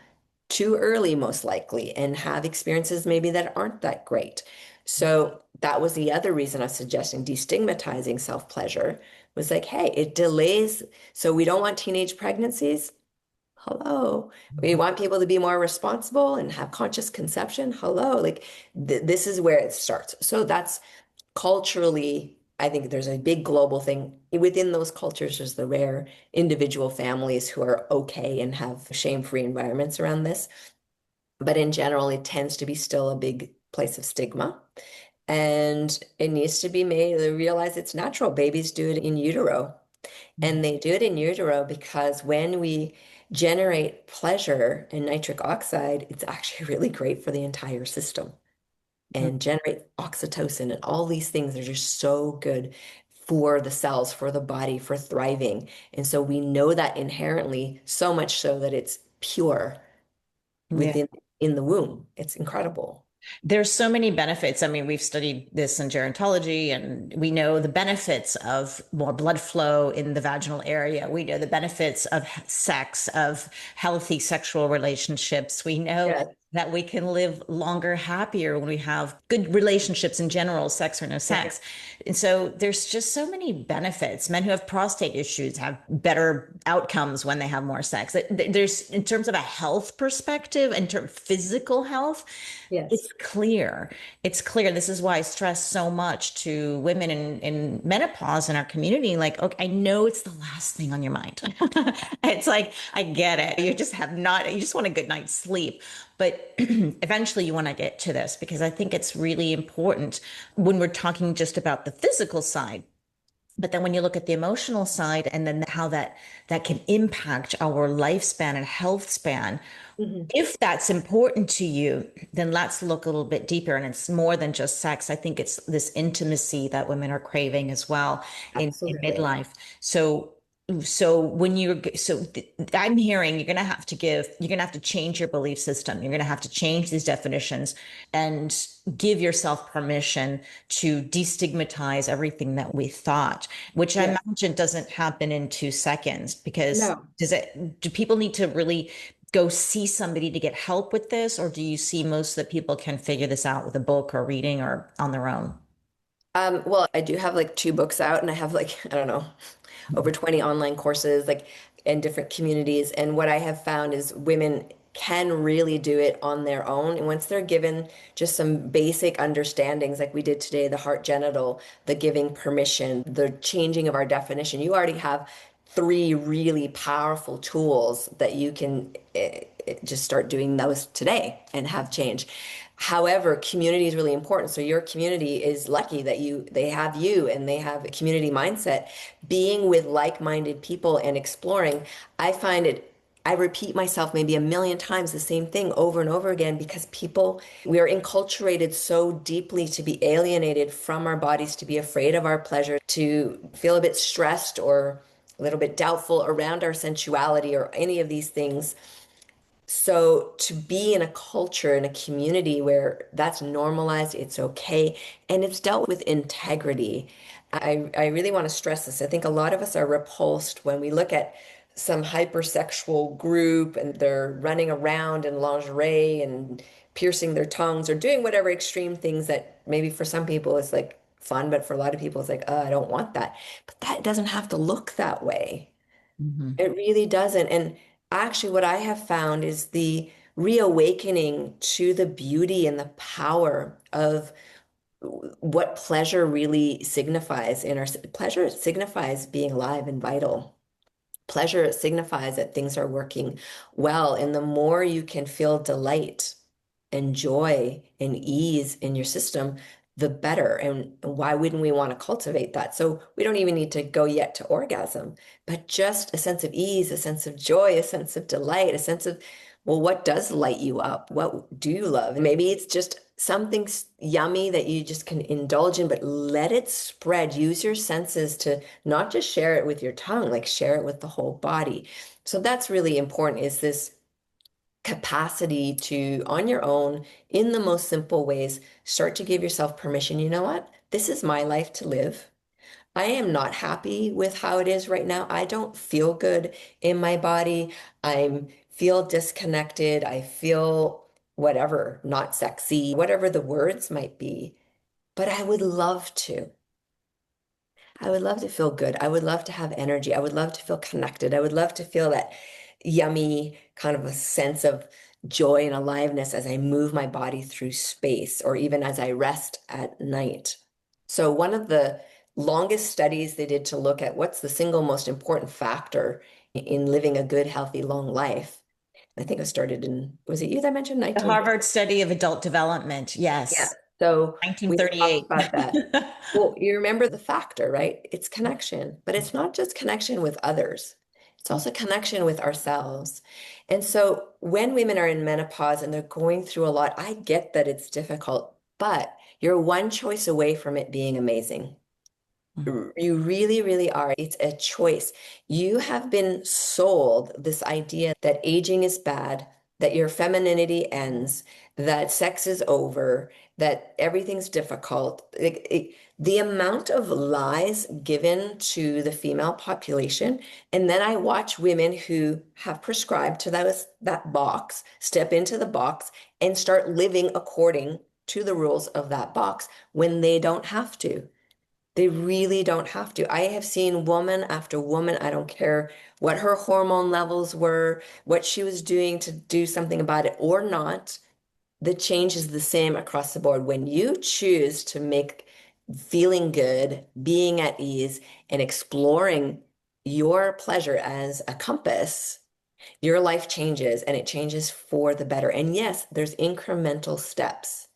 too early, most likely, and have experiences maybe that aren't that great. So that was the other reason I was suggesting destigmatizing self-pleasure was like, hey, it delays. So we don't want teenage pregnancies. Hello. We want people to be more responsible and have conscious conception. Hello. Like this is where it starts. So that's culturally, I think there's a big global thing. Within those cultures, there's the rare individual families who are okay and have shame-free environments around this. But in general, it tends to be still a big place of stigma. And it needs to be made, they realize it's natural. Babies do it in utero. And they do it in utero because when we generate pleasure and nitric oxide, it's actually really great for the entire system and generate oxytocin and all these things are just so good for the cells, for the body, for thriving. And so we know that inherently, so much so that it's pure Yeah. within in the womb. It's incredible. There's so many benefits. I mean, we've studied this in gerontology and we know the benefits of more blood flow in the vaginal area. We know the benefits of sex, of healthy sexual relationships. We know Yeah. that we can live longer, happier when we have good relationships in general, sex or no sex. And so there's just so many benefits. Men who have prostate issues have better outcomes when they have more sex. There's, in terms of a health perspective, in terms of physical health, Yes. it's clear. It's clear. This is why I stress so much to women in menopause in our community. Like, okay, I know it's the last thing on your mind. It's like, I get it. You just have not, you just want a good night's sleep. But eventually you want to get to this because I think it's really important when we're talking just about the physical side. But then when you look at the emotional side and then how that can impact our lifespan and health span, Mhm. if that's important to you, then let's look a little bit deeper. And it's more than just sex. I think it's this intimacy that women are craving as well in Absolutely. midlife. So when I'm hearing you're going to have to change your belief system. You're going to have to change these definitions and give yourself permission to destigmatize everything that we thought, which I Yeah. imagine doesn't happen in 2 seconds because No. do people need to really go see somebody to get help with this, or do you see most of the people can figure this out with a book or reading or on their own? Well, I do have like two books out and I have like, I don't know, over 20 online courses like in different communities. And what I have found is women can really do it on their own. And once they're given just some basic understandings, like we did today, the heart genital, the giving permission, the changing of our definition, you already have three really powerful tools that you can just start doing those today and have change. However, community is really important. So your community is lucky that they have you and they have a community mindset. Being with like-minded people and exploring, I find it I repeat myself maybe a million times the same thing over and over again because we are enculturated so deeply to be alienated from our bodies, to be afraid of our pleasure, to feel a bit stressed or a little bit doubtful around our sensuality or any of these things. So to be in a culture, in a community where that's normalized, it's okay, and it's dealt with integrity. I really want to stress this. I think a lot of us are repulsed when we look at some hypersexual group and they're running around in lingerie and piercing their tongues or doing whatever extreme things that maybe for some people it's like fun, but for a lot of people it's like, I don't want that. But that doesn't have to look that way. Mhm. It really doesn't. And actually, what I have found is the reawakening to the beauty and the power of what pleasure really signifies in our pleasure signifies being alive and vital. Pleasure signifies that things are working well. And the more you can feel delight and joy and ease in your system, the better. And why wouldn't we want to cultivate that? So we don't even need to go yet to orgasm, but just a sense of ease, a sense of joy, a sense of delight, a sense of, well, what does light you up? What do you love? And maybe it's just something yummy that you just can indulge in, but let it spread. Use your senses to not just share it with your tongue, like share it with the whole body. So that's really important is this capacity to, on your own, in the most simple ways, start to give yourself permission. You know what? This is my life to live. I am not happy with how it is right now. I don't feel good in my body. I feel disconnected. I feel whatever, not sexy, whatever the words might be. But I would love to. I would love to feel good. I would love to have energy. I would love to feel connected. I would love to feel that yummy kind of a sense of joy and aliveness as I move my body through space or even as I rest at night. So, one of the longest studies they did to look at what's the single most important factor in living a good, healthy, long life. I think it started in, was it you that mentioned The 19? Harvard Study of Adult Development. Yeah. Yes. So we talked 1938. about that. Well, you remember the factor, right? It's connection, but it's not just connection with others. It's also connection with ourselves. And so when women are in menopause and they're going through a lot, I get that it's difficult, but you're one choice away from it being amazing. You really, really are. It's a choice. You have been sold this idea that aging is bad, that your femininity ends, that sex is over, that everything's difficult. The amount of lies given to the female population, and then I watch women who have prescribed to that box, step into the box and start living according to the rules of that box when they don't have to. They really don't have to. I have seen woman after woman, I don't care what her hormone levels were, what she was doing to do something about it or not. The change is the same across the board. When you choose to make feeling good, being at ease, and exploring your pleasure as a compass, your life changes and it changes for the better. And yes, there's incremental steps.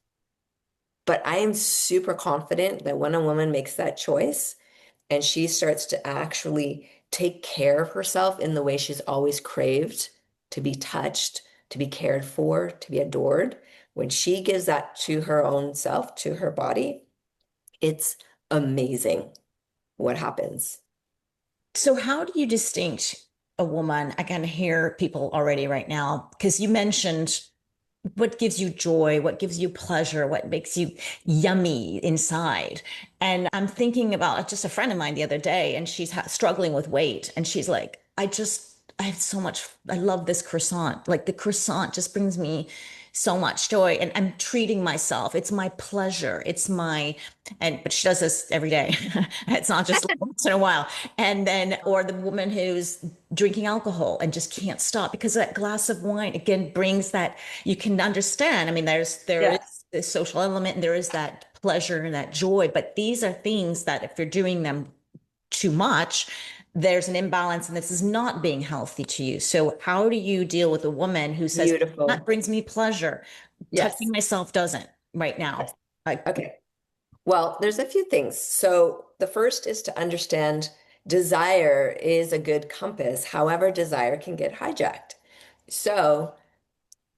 But I am super confident that when a woman makes that choice and she starts to actually take care of herself in the way she's always craved to be touched, to be cared for, to be adored, when she gives that to her own self, to her body, it's amazing what happens. So, how do you distinct a woman? I can hear people already right now because you mentioned what gives you joy, what gives you pleasure, what makes you yummy inside. And I'm thinking about just a friend of mine the other day, and she's struggling with weight. And she's like, I have so much, I love this croissant. Like the croissant just brings me so much joy. And I'm treating myself. It's my pleasure. But she does this every day. It's not just once in a while. And then, or the woman who's drinking alcohol and just can't stop because that glass of wine again brings that you can understand. I mean, there is Yes. the social element and there is that pleasure and that joy, but these are things that if you're doing them too much, there's an imbalance and this is not being healthy to you. So how do you deal with a woman who says that Beautiful. brings me pleasure? Touching Yes. myself doesn't right Yes. now. I, Okay. Well, there's a few things. So the first is to understand desire is a good compass. However, desire can get hijacked. So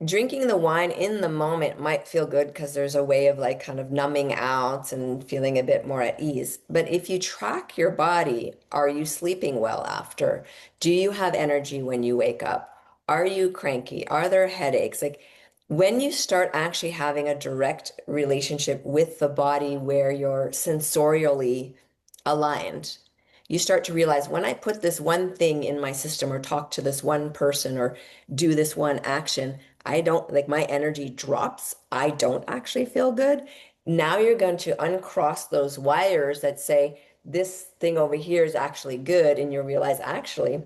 drinking the wine in the moment might feel good because there's a way of like kind of numbing out and feeling a bit more at ease. But if you track your body, are you sleeping well after? Do you have energy when you wake up? Are you cranky? Are there headaches? Like when you start actually having a direct relationship with the body where you're sensorially aligned, you start to realize when I put this one thing in my system or talk to this one person or do this one action, I don't like my energy drops. I don't actually feel good. Now you're going to uncross those wires that say this thing over here is actually good, and you realize actually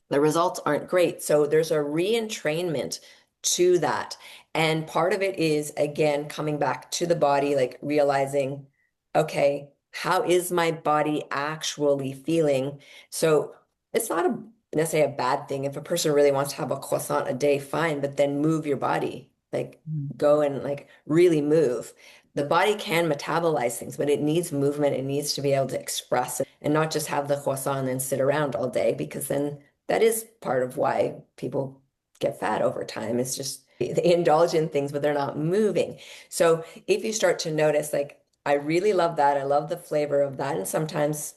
the results aren't great. So there's a re-entrainment to that. And part of it is, again, coming back to the body, like realizing, okay, how is my body actually feeling? So it's not necessarily a bad thing. If a person really wants to have a croissant a day, fine, but then move your body, like go and like really move. The body can metabolize things, but it needs movement. It needs to be able to express it and not just have the croissant and sit around all day because then that is part of why people get fat over time. It's just they indulge in things, but they're not moving. So if you start to notice, like, I really love that. I love the flavor of that. And sometimes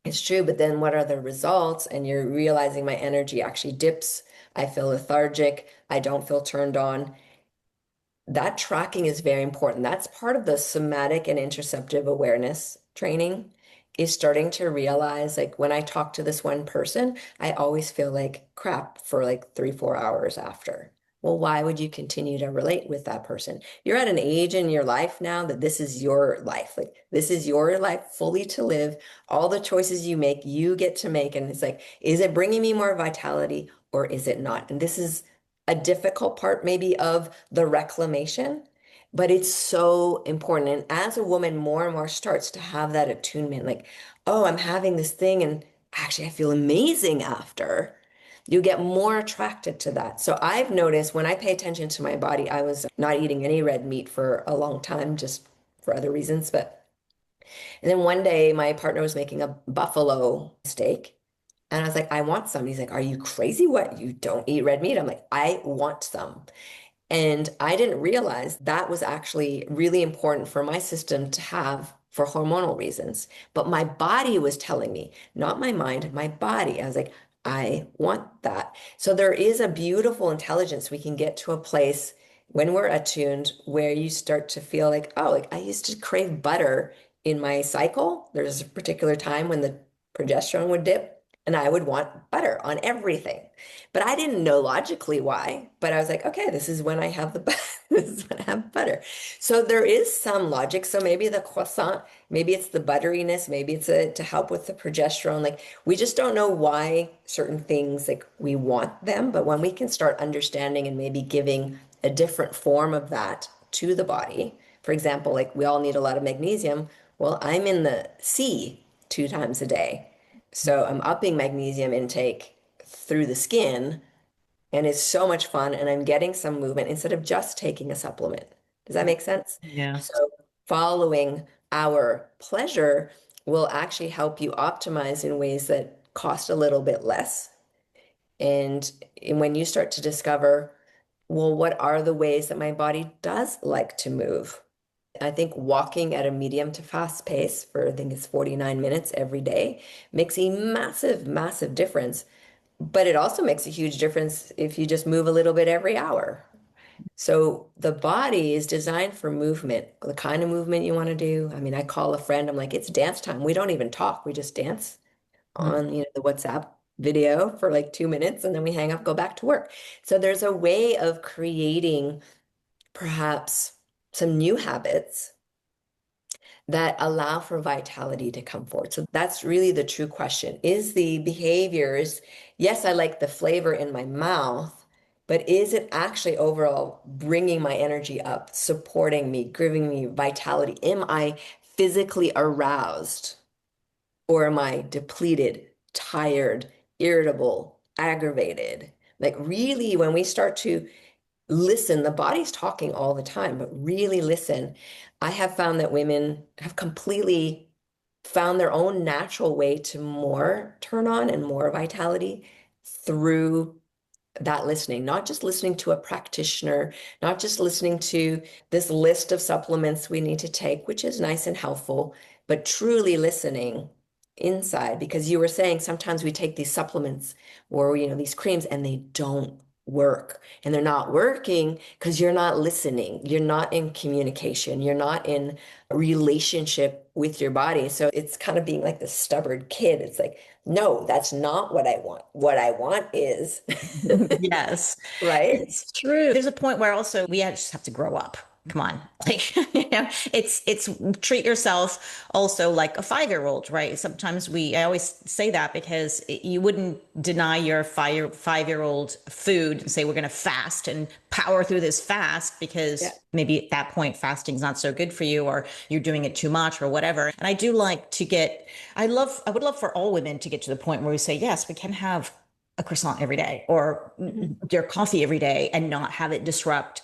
it's true, but then what are the results? And you're realizing my energy actually dips. I feel lethargic. I don't feel turned on. That tracking is very important. That's part of the somatic and interoceptive awareness training is starting to realize like when I talk to this one person, I always feel like crap for like 3, 4 hours after. Well, why would you continue to relate with that person? You're at an age in your life now that this is your life. Like this is your life fully to live. All the choices you make, you get to make. And it's like, is it bringing me more vitality or is it not? And this is a difficult part maybe of the reclamation, but it's so important. And as a woman more and more starts to have that attunement, like, oh, I'm having this thing and actually I feel amazing after, you get more attracted to that. So I've noticed when I pay attention to my body, I was not eating any red meat for a long time, just for other reasons. But and then one day my partner was making a buffalo steak. And I was like, I want some. He's like, are you crazy? What? You don't eat red meat? I'm like, I want some. And I didn't realize that was actually really important for my system to have for hormonal reasons. But my body was telling me, not my mind, my body. I was like, I want that. So there is a beautiful intelligence. We can get to a place when we're attuned where you start to feel like, oh, like I used to crave butter in my cycle. There's a particular time when the progesterone would dip and I would want butter on everything. But I didn't know logically why. But I was like, okay, this is when I have the this is when I have butter. So there is some logic. So maybe the croissant, maybe it's the butteriness, maybe it's to help with the progesterone. Like we just don't know why certain things like we want them, but when we can start understanding and maybe giving a different form of that to the body. For example, like we all need a lot of magnesium. Well, I'm in the sea 2 times a day. So I'm upping magnesium intake through the skin and it's so much fun and I'm getting some movement instead of just taking a supplement. Does that make sense? Yeah. So following our pleasure will actually help you optimize in ways that cost a little bit less. And when you start to discover, well, what are the ways that my body does like to move? I think walking at a medium to fast pace for I think it's 49 minutes every day makes a massive, massive difference. But it also makes a huge difference if you just move a little bit every hour. So the body is designed for movement, the kind of movement you want to do. I mean, I call a friend, I'm like, it's dance time. We don't even talk. We just dance Mm. on, the WhatsApp video for like 2 minutes and then we hang up, go back to work. So there's a way of creating perhaps some new habits that allow for vitality to come forward. So that's really the true question. Is the behaviors, yes, I like the flavor in my mouth, but is it actually overall bringing my energy up, supporting me, giving me vitality? Am I physically aroused or am I depleted, tired, irritable, aggravated? Like really, when we start to listen, the body's talking all the time, but really listen. I have found that women have completely found their own natural way to more turn on and more vitality through that listening, not just listening to a practitioner, not just listening to this list of supplements we need to take, which is nice and helpful, but truly listening inside. Because you were saying sometimes we take these supplements or, these creams and they don't work. And they're not working because you're not listening. You're not in communication. You're not in a relationship with your body. So it's kind of being like the stubborn kid. It's like, no, that's not what I want. What I want is, Yes, right? it's true. There's a point where also we just have to grow up. Come on. Like, it's treat yourself also like a 5-year-old, right? Sometimes I always say that because you wouldn't deny your 5-year-old food and say, we're going to fast and power through this fast Yeah. because maybe at that point fasting's not so good for you or you're doing it too much or whatever. And I do like to I would love for all women to get to the point where we say, yes, we can have a croissant every day or Mhm. your coffee every day and not have it disrupt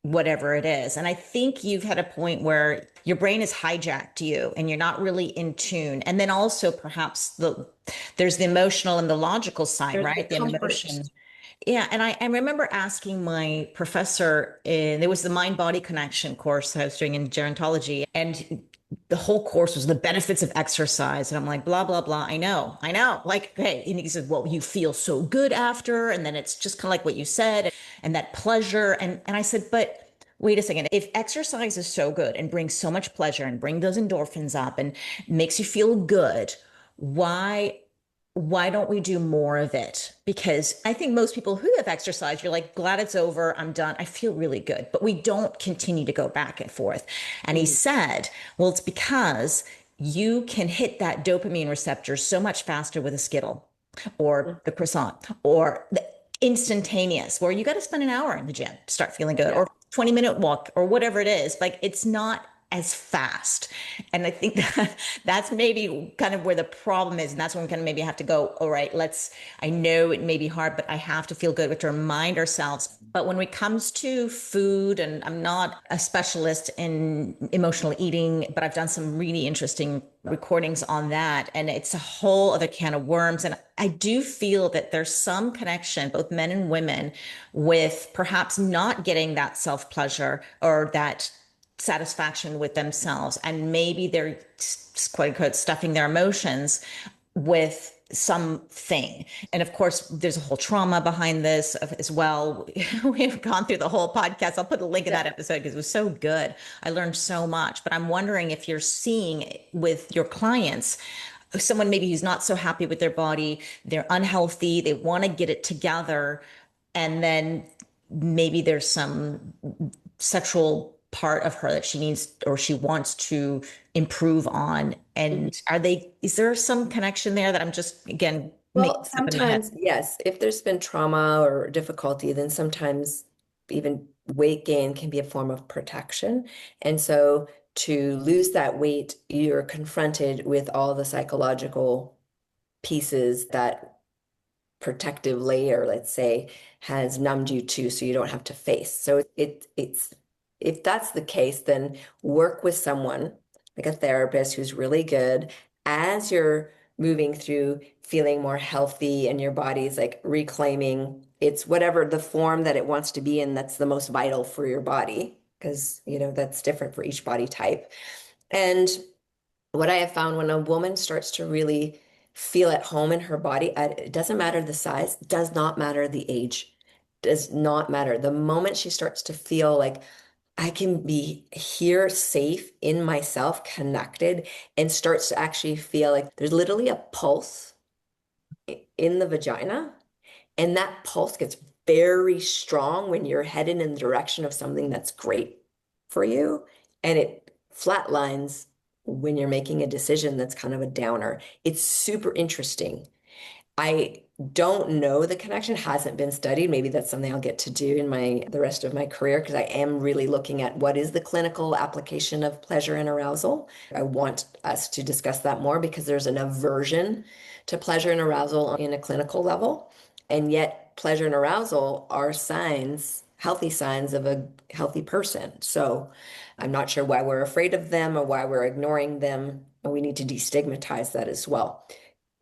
whatever it is. And I think you've had a point where your brain has hijacked you and you're not really in tune. And then also perhaps there's the emotional and the logical side, There's the right? The comfort. emotion. Yeah, and I remember asking my professor there was the mind body connection course that I was doing in gerontology, and the whole course was the benefits of exercise. And I'm like, blah, blah, blah. I know. Like, hey, and he said, well, you feel so good after. And then it's just kind of like what you said, and that pleasure. And I said, but wait a second, if exercise is so good and brings so much pleasure and bring those endorphins up and makes you feel good, why don't we do more of it? Because I think most people who have exercised, you're like, glad it's over. I'm done. I feel really good. But we don't continue to go back and forth. And he Mm. said, well, it's because you can hit that dopamine receptor so much faster with a Skittle or the croissant or the instantaneous, where you got to spend an hour in the gym to start feeling good Yeah. or 20-minute walk or whatever it is. Like it's not as fast. And I think that's maybe kind of where the problem is. And that's when we kind of maybe have to go, all right, I know it may be hard, but I have to feel good. We have to remind ourselves. But when it comes to food, and I'm not a specialist in emotional eating, but I've done some really interesting recordings on that. And it's a whole other can of worms. And I do feel that there's some connection, both men and women, with perhaps not getting that self pleasure or that satisfaction with themselves, and maybe they're quote unquote stuffing their emotions with something. And of course, there's a whole trauma behind this as well. We've gone through the whole podcast. I'll put a link in that episode because it was so good. I learned so much. But I'm wondering if you're seeing with your clients someone maybe who's not so happy with their body, they're unhealthy, they want to get it together, and then maybe there's some sexual part of her that she needs or she wants to improve on. And is there some connection there that I'm just, again, making Well, up in my head? sometimes, yes, if there's been trauma or difficulty, then sometimes even weight gain can be a form of protection. And so to lose that weight, you're confronted with all the psychological pieces that protective layer, let's say, has numbed you to, so you don't have to face. So it's if that's the case, then work with someone like a therapist who's really good as you're moving through feeling more healthy and your body's like reclaiming it's whatever the form that it wants to be in that's the most vital for your body because that's different for each body type. And what I have found when a woman starts to really feel at home in her body, it doesn't matter the size, does not matter the age, does not matter. The moment she starts to feel like I can be here safe in myself, connected, and starts to actually feel like there's literally a pulse in the vagina. And that pulse gets very strong when you're headed in the direction of something that's great for you. And it flatlines when you're making a decision that's kind of a downer. It's super interesting. I don't know the connection, hasn't been studied. Maybe that's something I'll get to do in the rest of my career because I am really looking at what is the clinical application of pleasure and arousal. I want us to discuss that more because there's an aversion to pleasure and arousal in a clinical level. And yet pleasure and arousal are signs, healthy signs of a healthy person. So I'm not sure why we're afraid of them or why we're ignoring them. And we need to destigmatize that as well.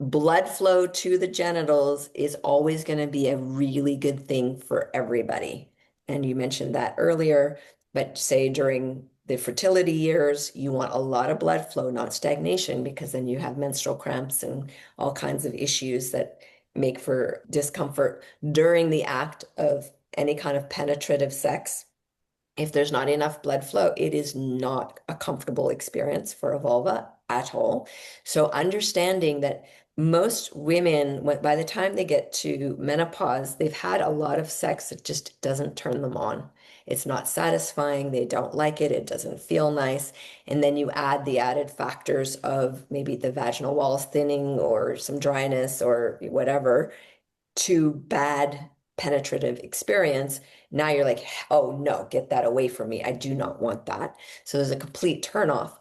Blood flow to the genitals is always going to be a really good thing for everybody. And you mentioned that earlier, but say during the fertility years, you want a lot of blood flow, not stagnation, because then you have menstrual cramps and all kinds of issues that make for discomfort during the act of any kind of penetrative sex. If there's not enough blood flow, it is not a comfortable experience for a vulva at all. So understanding that most women, by the time they get to menopause, they've had a lot of sex that just doesn't turn them on. It's not satisfying. They don't like it. It doesn't feel nice. And then you add the added factors of maybe the vaginal walls thinning or some dryness or whatever to bad penetrative experience. Now you're like, oh no, get that away from me. I do not want that. So there's a complete turnoff.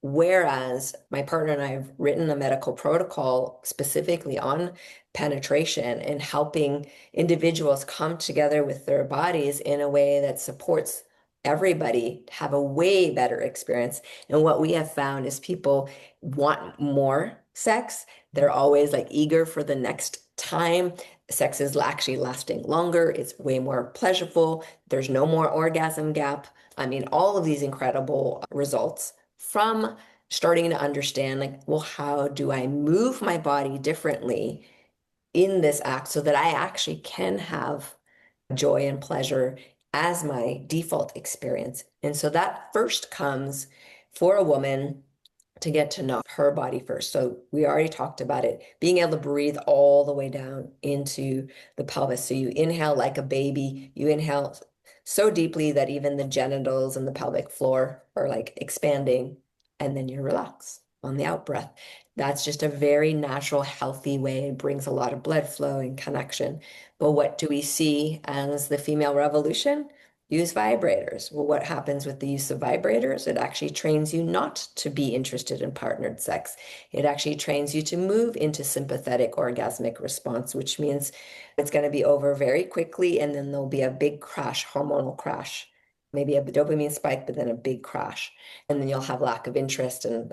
Whereas my partner and I have written a medical protocol specifically on penetration and helping individuals come together with their bodies in a way that supports everybody to have a way better experience. And what we have found is people want more sex. They're always like eager for the next time. Sex is actually lasting longer. It's way more pleasurable. There's no more orgasm gap. I mean, all of these incredible results from starting to understand like, well, how do I move my body differently in this act so that I actually can have joy and pleasure as my default experience. And so that first comes for a woman to get to know her body first. So we already talked about it, being able to breathe all the way down into the pelvis. So you inhale like a baby, you inhale so deeply that even the genitals and the pelvic floor are like expanding, and then you relax on the out breath. That's just a very natural, healthy way. It brings a lot of blood flow and connection. But what do we see as the female revolution? Use vibrators. Well, what happens with the use of vibrators? It actually trains you not to be interested in partnered sex. It actually trains you to move into sympathetic orgasmic response, which means it's going to be over very quickly, and then there'll be a big crash, hormonal crash, maybe a dopamine spike, but then a big crash. And then you'll have lack of interest and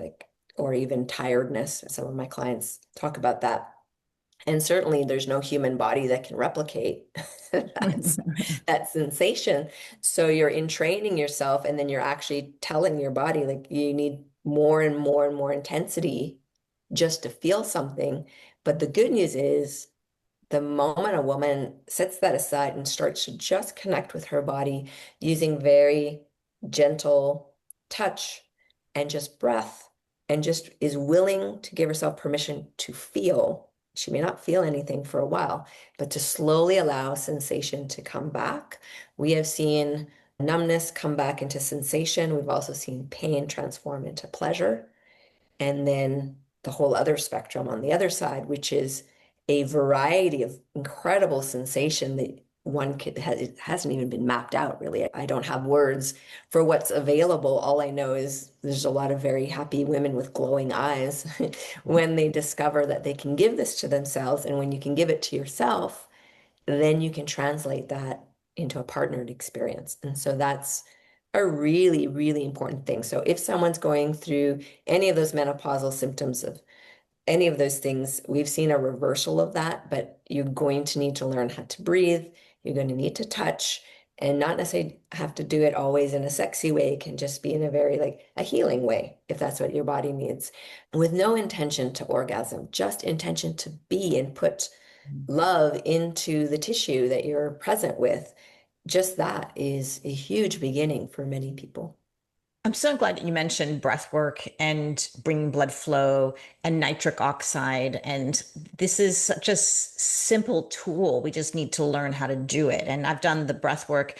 or even tiredness. Some of my clients talk about that. And certainly there's no human body that can replicate that sensation. So you're entraining yourself, and then you're actually telling your body like you need more and more and more intensity just to feel something. But the good news is the moment a woman sets that aside and starts to just connect with her body using very gentle touch and just breath and just is willing to give herself permission to feel. She may not feel anything for a while, but to slowly allow sensation to come back. We have seen numbness come back into sensation. We've also seen pain transform into pleasure. And then the whole other spectrum on the other side, which is a variety of incredible sensation that one could has it hasn't even been mapped out really. I don't have words for what's available. All I know is there's a lot of very happy women with glowing eyes when they discover that they can give this to themselves. And when you can give it to yourself, then you can translate that into a partnered experience. And so that's a really, really important thing. So if someone's going through any of those menopausal symptoms of any of those things, we've seen a reversal of that, but you're going to need to learn how to breathe. You're going to need to touch and not necessarily have to do it always in a sexy way. It can just be in a very like a healing way, if that's what your body needs, with no intention to orgasm, just intention to be and put love into the tissue that you're present with. Just that is a huge beginning for many people. I'm so glad that you mentioned breath work and bringing blood flow and nitric oxide. And this is such a simple tool. We just need to learn how to do it. And I've done the breath work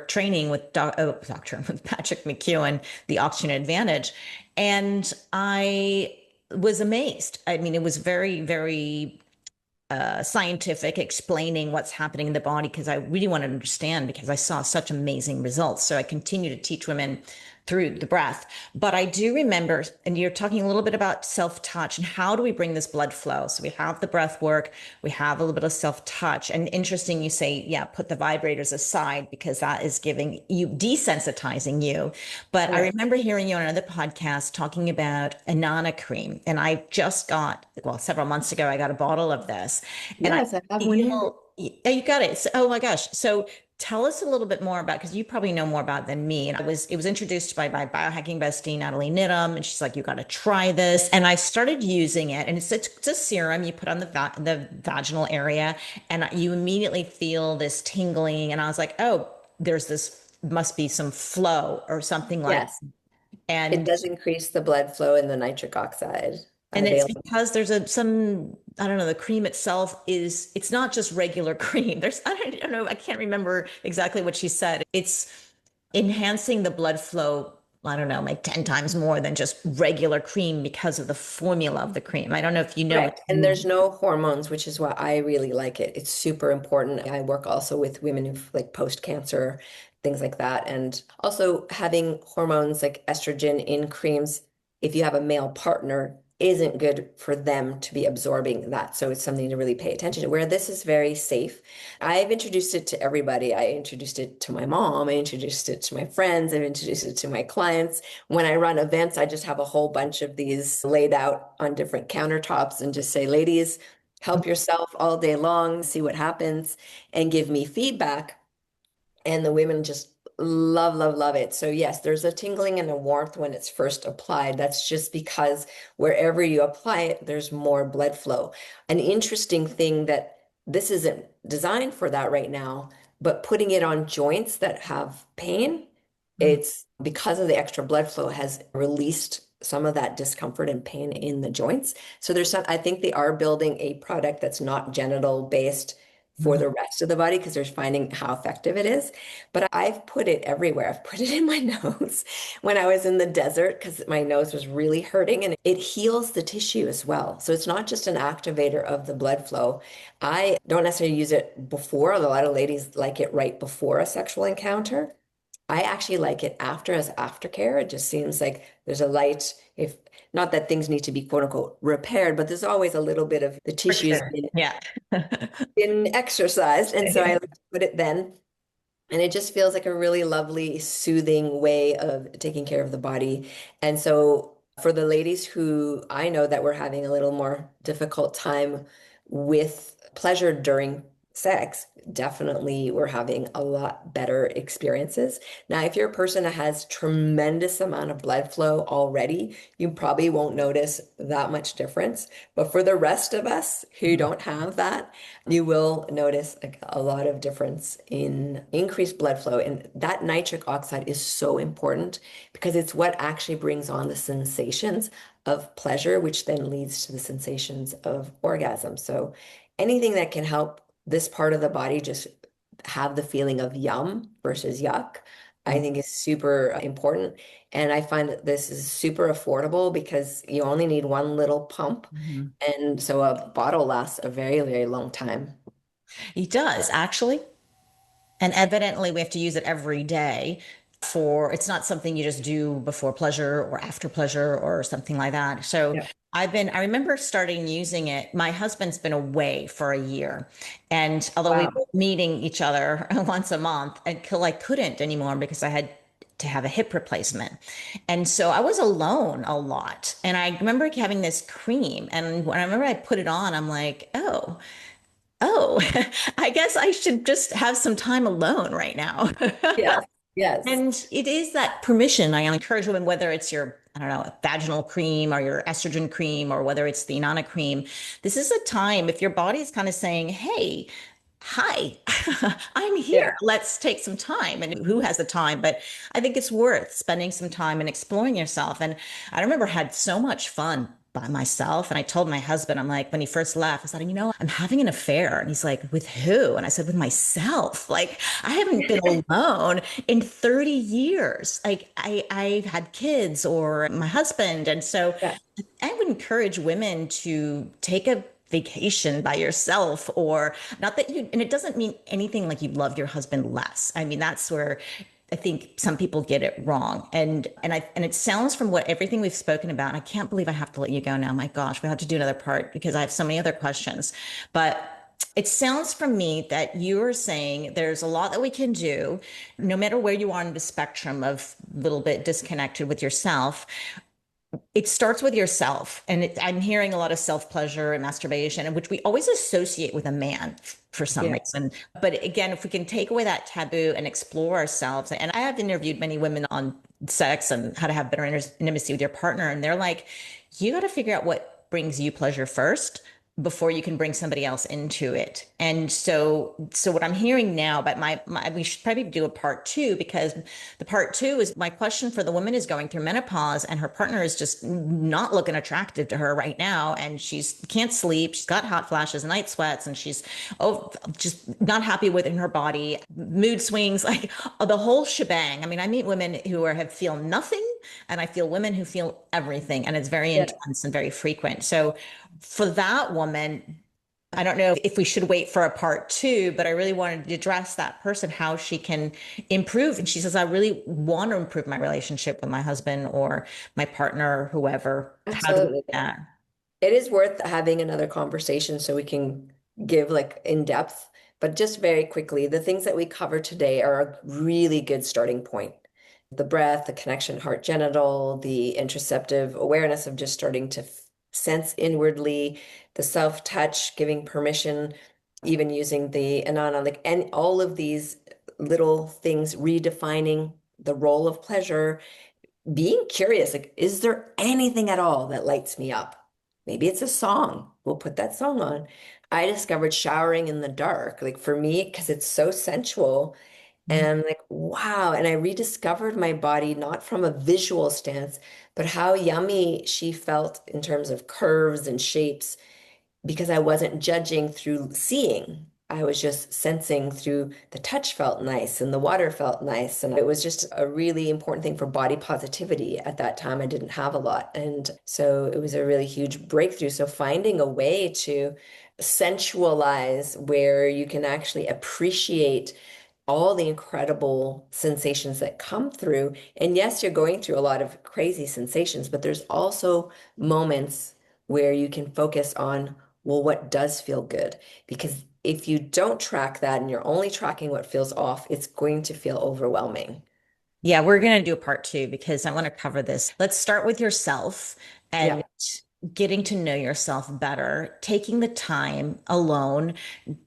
training with with Patrick McEwen, the Oxygen Advantage. And I was amazed. I mean, it was very, very scientific, explaining what's happening in the body because I really want to understand because I saw such amazing results. So I continue to teach women through the breath. But I do remember, and you're talking a little bit about self-touch and how do we bring this blood flow? So we have the breath work, we have a little bit of self-touch. And interesting, you say, yeah, put the vibrators aside because that is giving you desensitizing you. But I Right. remember hearing you on another podcast talking about Anana cream. And I just got, well, several months ago, I got a bottle of this and I Yes, I have one here. feel, yeah, you got it. So, oh my gosh. So tell us a little bit more about, because you probably know more about it than me. And it was introduced by my biohacking bestie, Natalie Nidham, and she's like, you got to try this. And I started using it, and it's a serum you put on the vaginal area, and you immediately feel this tingling. And I was like, oh, there's this must be some flow or something like, Yes, it and does increase the blood flow and the nitric oxide it's available. because there's some, I don't know, the cream itself it's not just regular cream. I don't know, I can't remember exactly what she said. It's enhancing the blood flow, I don't know, like 10 times more than just regular cream because of the formula of the cream. I don't know if you know what Correct. you And there's mean. no hormones, which is why I really like it. It's super important. I work also with women who've like post-cancer, things like that. And also having hormones like estrogen in creams, if you have a male partner, isn't good for them to be absorbing that. So it's something to really pay attention to. Where this is very safe. I've introduced it to everybody. I introduced it to my mom. I introduced it to my friends. I've introduced it to my clients. When I run events, I just have a whole bunch of these laid out on different countertops and just say, ladies, help yourself all day long, see what happens, and give me feedback. And the women just love, love, love it. So yes, there's a tingling and a warmth when it's first applied. That's just because wherever you apply it, there's more blood flow. An interesting thing that this isn't designed for that right now, but putting it on joints that have pain, it's because of the extra blood flow has released some of that discomfort and pain in the joints. So there's some, I think they are building a product that's not genital based for Mhm. the rest of the body because they're finding how effective it is. But I've put it everywhere. I've put it in my nose when I was in the desert because my nose was really hurting and it heals the tissue as well. So it's not just an activator of the blood flow. I don't necessarily use it before, although a lot of ladies like it right before a sexual encounter. I actually like it after as aftercare. It just seems like there's a light, if not that things need to be quote unquote repaired, but there's always a little bit of the For tissues sure. Yeah. been exercised. And so I like to put it then. And it just feels like a really lovely, soothing way of taking care of the body. And so for the ladies who I know that were having a little more difficult time with pleasure during sex, definitely we're having a lot better experiences. Now, if you're a person that has tremendous amount of blood flow already, you probably won't notice that much difference. But for the rest of us who Mhm. don't have that, you will notice a lot of difference in increased blood flow. And that nitric oxide is so important because it's what actually brings on the sensations of pleasure, which then leads to the sensations of orgasm. So anything that can help this part of the body just have the feeling of yum versus yuck, I think is super important. And I find that this is super affordable because you only need one little pump. Mhm. And so a bottle lasts a very, very long time. He does actually. And evidently, we have to use it every day for it's not something you just do before pleasure or after pleasure or something like that. So Yeah. I remember starting using it. My husband's been away for a year. And although we Wow. were meeting each other once a month, until I couldn't anymore because I had to have a hip replacement. And so I was alone a lot. And I remember having this cream. And when I remember I put it on, I'm like, oh, I guess I should just have some time alone right now. Yes. Yes. And it is that permission. I encourage women, whether it's your, I don't know, vaginal cream or your estrogen cream or whether it's the Inanna cream, this is a time if your body is kind of saying, hey, hi, I'm Yeah. here. Let's take some time. And who has the time? But I think it's worth spending some time and exploring yourself. And I remember I had so much fun by myself. And I told my husband, I'm like, when he first left, I said, I'm having an affair. And he's like, with who? And I said, with myself. Like, I haven't been alone in 30 years. Like, I've had kids or my husband. And so Yeah. I would encourage women to take a vacation by yourself or not that you, and it doesn't mean anything like you love your husband less. I mean, that's where I think some people get it wrong. And it sounds from what everything we've spoken about, and I can't believe I have to let you go now. My gosh, we have to do another part because I have so many other questions. But it sounds from me that you are saying there's a lot that we can do, no matter where you are on the spectrum of a little bit disconnected with yourself. It starts with yourself. And I'm hearing a lot of self pleasure and masturbation, which we always associate with a man for some Yeah. reason. But again, if we can take away that taboo and explore ourselves, and I have interviewed many women on sex and how to have better intimacy with your partner, and they're like, you got to figure out what brings you pleasure first before you can bring somebody else into it. And so what I'm hearing now, but we should probably do a part two because the part two is my question for the woman is going through menopause and her partner is just not looking attractive to her right now. And she's can't sleep. She's got hot flashes, night sweats, and she's, just not happy within her body, mood swings, like the whole shebang. I mean, I meet women who have feel nothing and I feel women who feel everything. And it's very Yeah. intense and very frequent. So for that woman, I don't know if we should wait for a part two, but I really wanted to address that person, how she can improve. And she says, I really want to improve my relationship with my husband or my partner, or whoever. How do we do Absolutely. that? It is worth having another conversation so we can give like in depth, but just very quickly, the things that we cover today are a really good starting point. The breath, the connection heart genital, the interoceptive awareness of just starting to sense inwardly, the self-touch, giving permission, even using the Anana, like, and all of these little things, redefining the role of pleasure, being curious, like, is there anything at all that lights me up? Maybe it's a song. We'll put that song on. I discovered showering in the dark, like for me, because it's so sensual and like, wow. And I rediscovered my body, not from a visual stance, but how yummy she felt in terms of curves and shapes because I wasn't judging through seeing. I was just sensing through the touch felt nice and the water felt nice. And it was just a really important thing for body positivity at that time. I didn't have a lot. And so it was a really huge breakthrough. So finding a way to sensualize where you can actually appreciate all the incredible sensations that come through. And yes, you're going through a lot of crazy sensations, but there's also moments where you can focus on, well, what does feel good? Because if you don't track that and you're only tracking what feels off, it's going to feel overwhelming. Yeah, we're going to do a part two because I want to cover this. Let's start with yourself and Yeah. getting to know yourself better, taking the time alone,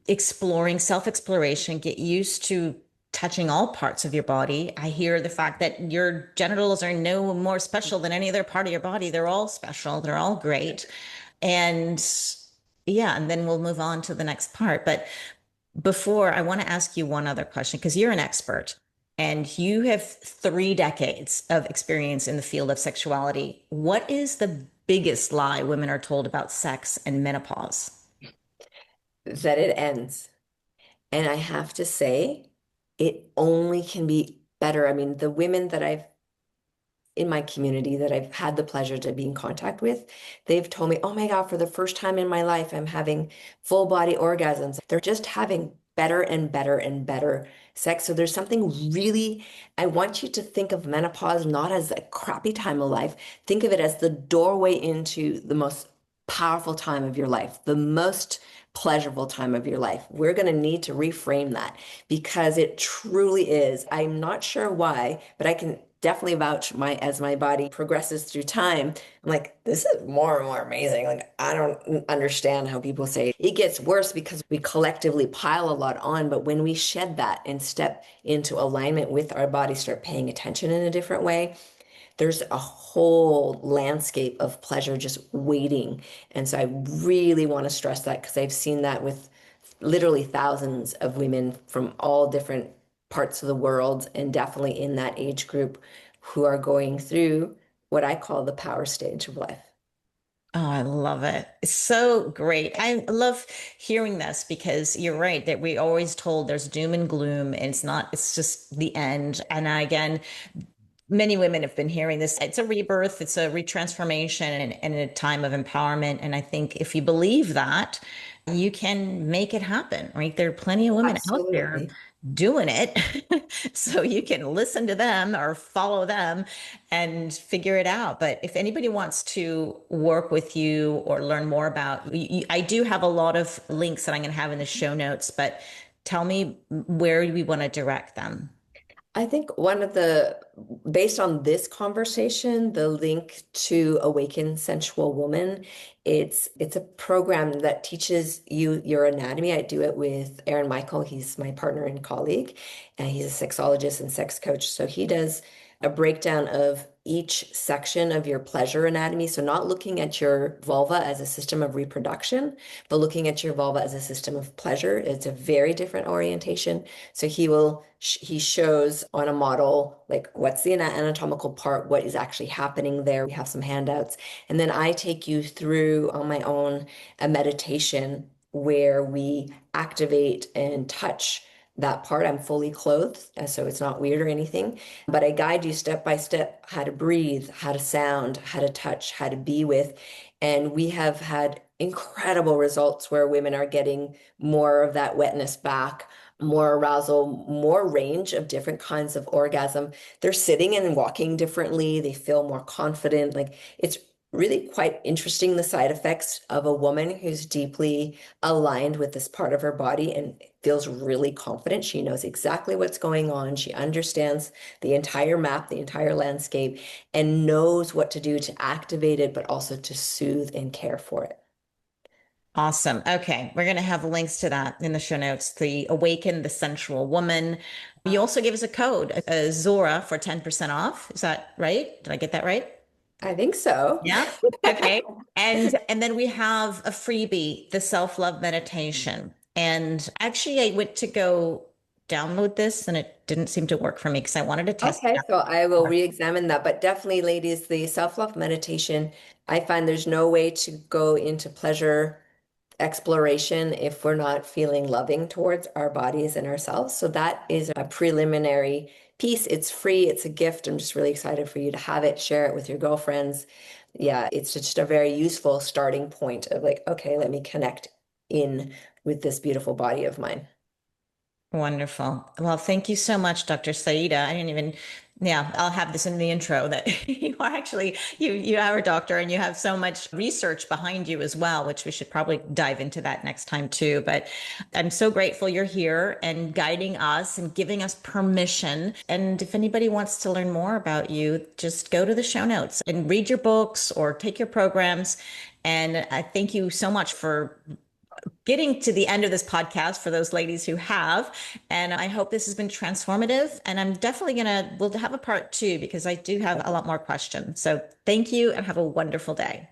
exploring self exploration, get used to touching all parts of your body. I hear the fact that your genitals are no more special than any other part of your body. They're all special, they're all great. And yeah, and then we'll move on to the next part. But before, I want to ask you one other question because you're an expert and you have 3 decades of experience in the field of sexuality. What is the biggest lie women are told about sex and menopause? That it ends. And I have to say, it only can be better. I mean, the women that I've in my community that I've had the pleasure to be in contact with, they've told me, oh my God, for the first time in my life, I'm having full body orgasms. They're just having better and better and better sex. So there's something really, I want you to think of menopause not as a crappy time of life. Think of it as the doorway into the most powerful time of your life, the most pleasurable time of your life. We're going to need to reframe that because it truly is. I'm not sure why, but I can definitely vouch my as my body progresses through time. I'm like, this is more and more amazing. Like, I don't understand how people say it gets worse because we collectively pile a lot on. But when we shed that and step into alignment with our body, start paying attention in a different way, there's a whole landscape of pleasure just waiting. And so I really want to stress that because I've seen that with literally thousands of women from all different parts of the world and definitely in that age group who are going through what I call the power stage of life. Oh, I love it. It's so great. I love hearing this because you're right that we always told there's doom and gloom and it's not, it's just the end. And again, many women have been hearing this. It's a rebirth, it's a retransformation and a time of empowerment. And I think if you believe that, you can make it happen, right? There are plenty of women out there Absolutely. doing it. So you can listen to them or follow them and figure it out. But if anybody wants to work with you or learn more about, I do have a lot of links that I'm going to have in the show notes, but tell me where we want to direct them. I think based on this conversation, the link to Awaken Sensual Woman, it's a program that teaches you your anatomy. I do it with Aaron Michael. He's my partner and colleague, and he's a sexologist and sex coach. So he does a breakdown of each section of your pleasure anatomy. So not looking at your vulva as a system of reproduction, but looking at your vulva as a system of pleasure. It's a very different orientation. So he shows on a model like what's the anatomical part, what is actually happening there. We have some handouts, and then I take you through on my own a meditation where we activate and touch that part. I'm fully clothed, so it's not weird or anything, but I guide you step by step how to breathe, how to sound, how to touch, how to be with. And we have had incredible results where women are getting more of that wetness back, more arousal, more range of different kinds of orgasm. They're sitting and walking differently. They feel more confident. Like it's really quite interesting the side effects of a woman who's deeply aligned with this part of her body and feels really confident. She knows exactly what's going on. She understands the entire map, the entire landscape, and knows what to do to activate it, but also to soothe and care for it. Awesome. Okay. We're going to have links to that in the show notes. The Awaken the Sensual Woman. You also gave us a code, Zora for 10% off. Is that right? Did I get that right? I think so. Yeah. Okay. And then we have a freebie, the self-love meditation. And actually I went to go download this and it didn't seem to work for me because I wanted to test it Okay, so I will out. re-examine that. But definitely, ladies, the self-love meditation, I find there's no way to go into pleasure exploration if we're not feeling loving towards our bodies and ourselves. So that is a preliminary piece. It's free, it's a gift. I'm just really excited for you to have it, share it with your girlfriends. Yeah, it's just a very useful starting point of like, okay, let me connect in with this beautiful body of mine. Wonderful. Well, thank you so much, Dr. Saida. I didn't even, yeah, I'll have this in the intro that you are actually, you are a doctor and you have so much research behind you as well, which we should probably dive into that next time too. But I'm so grateful you're here and guiding us and giving us permission. And if anybody wants to learn more about you, just go to the show notes and read your books or take your programs And I thank you so much for getting to the end of this podcast for those ladies who have. And I hope this has been transformative. And I'm definitely we'll have a part two because I do have a lot more questions. So thank you and have a wonderful day.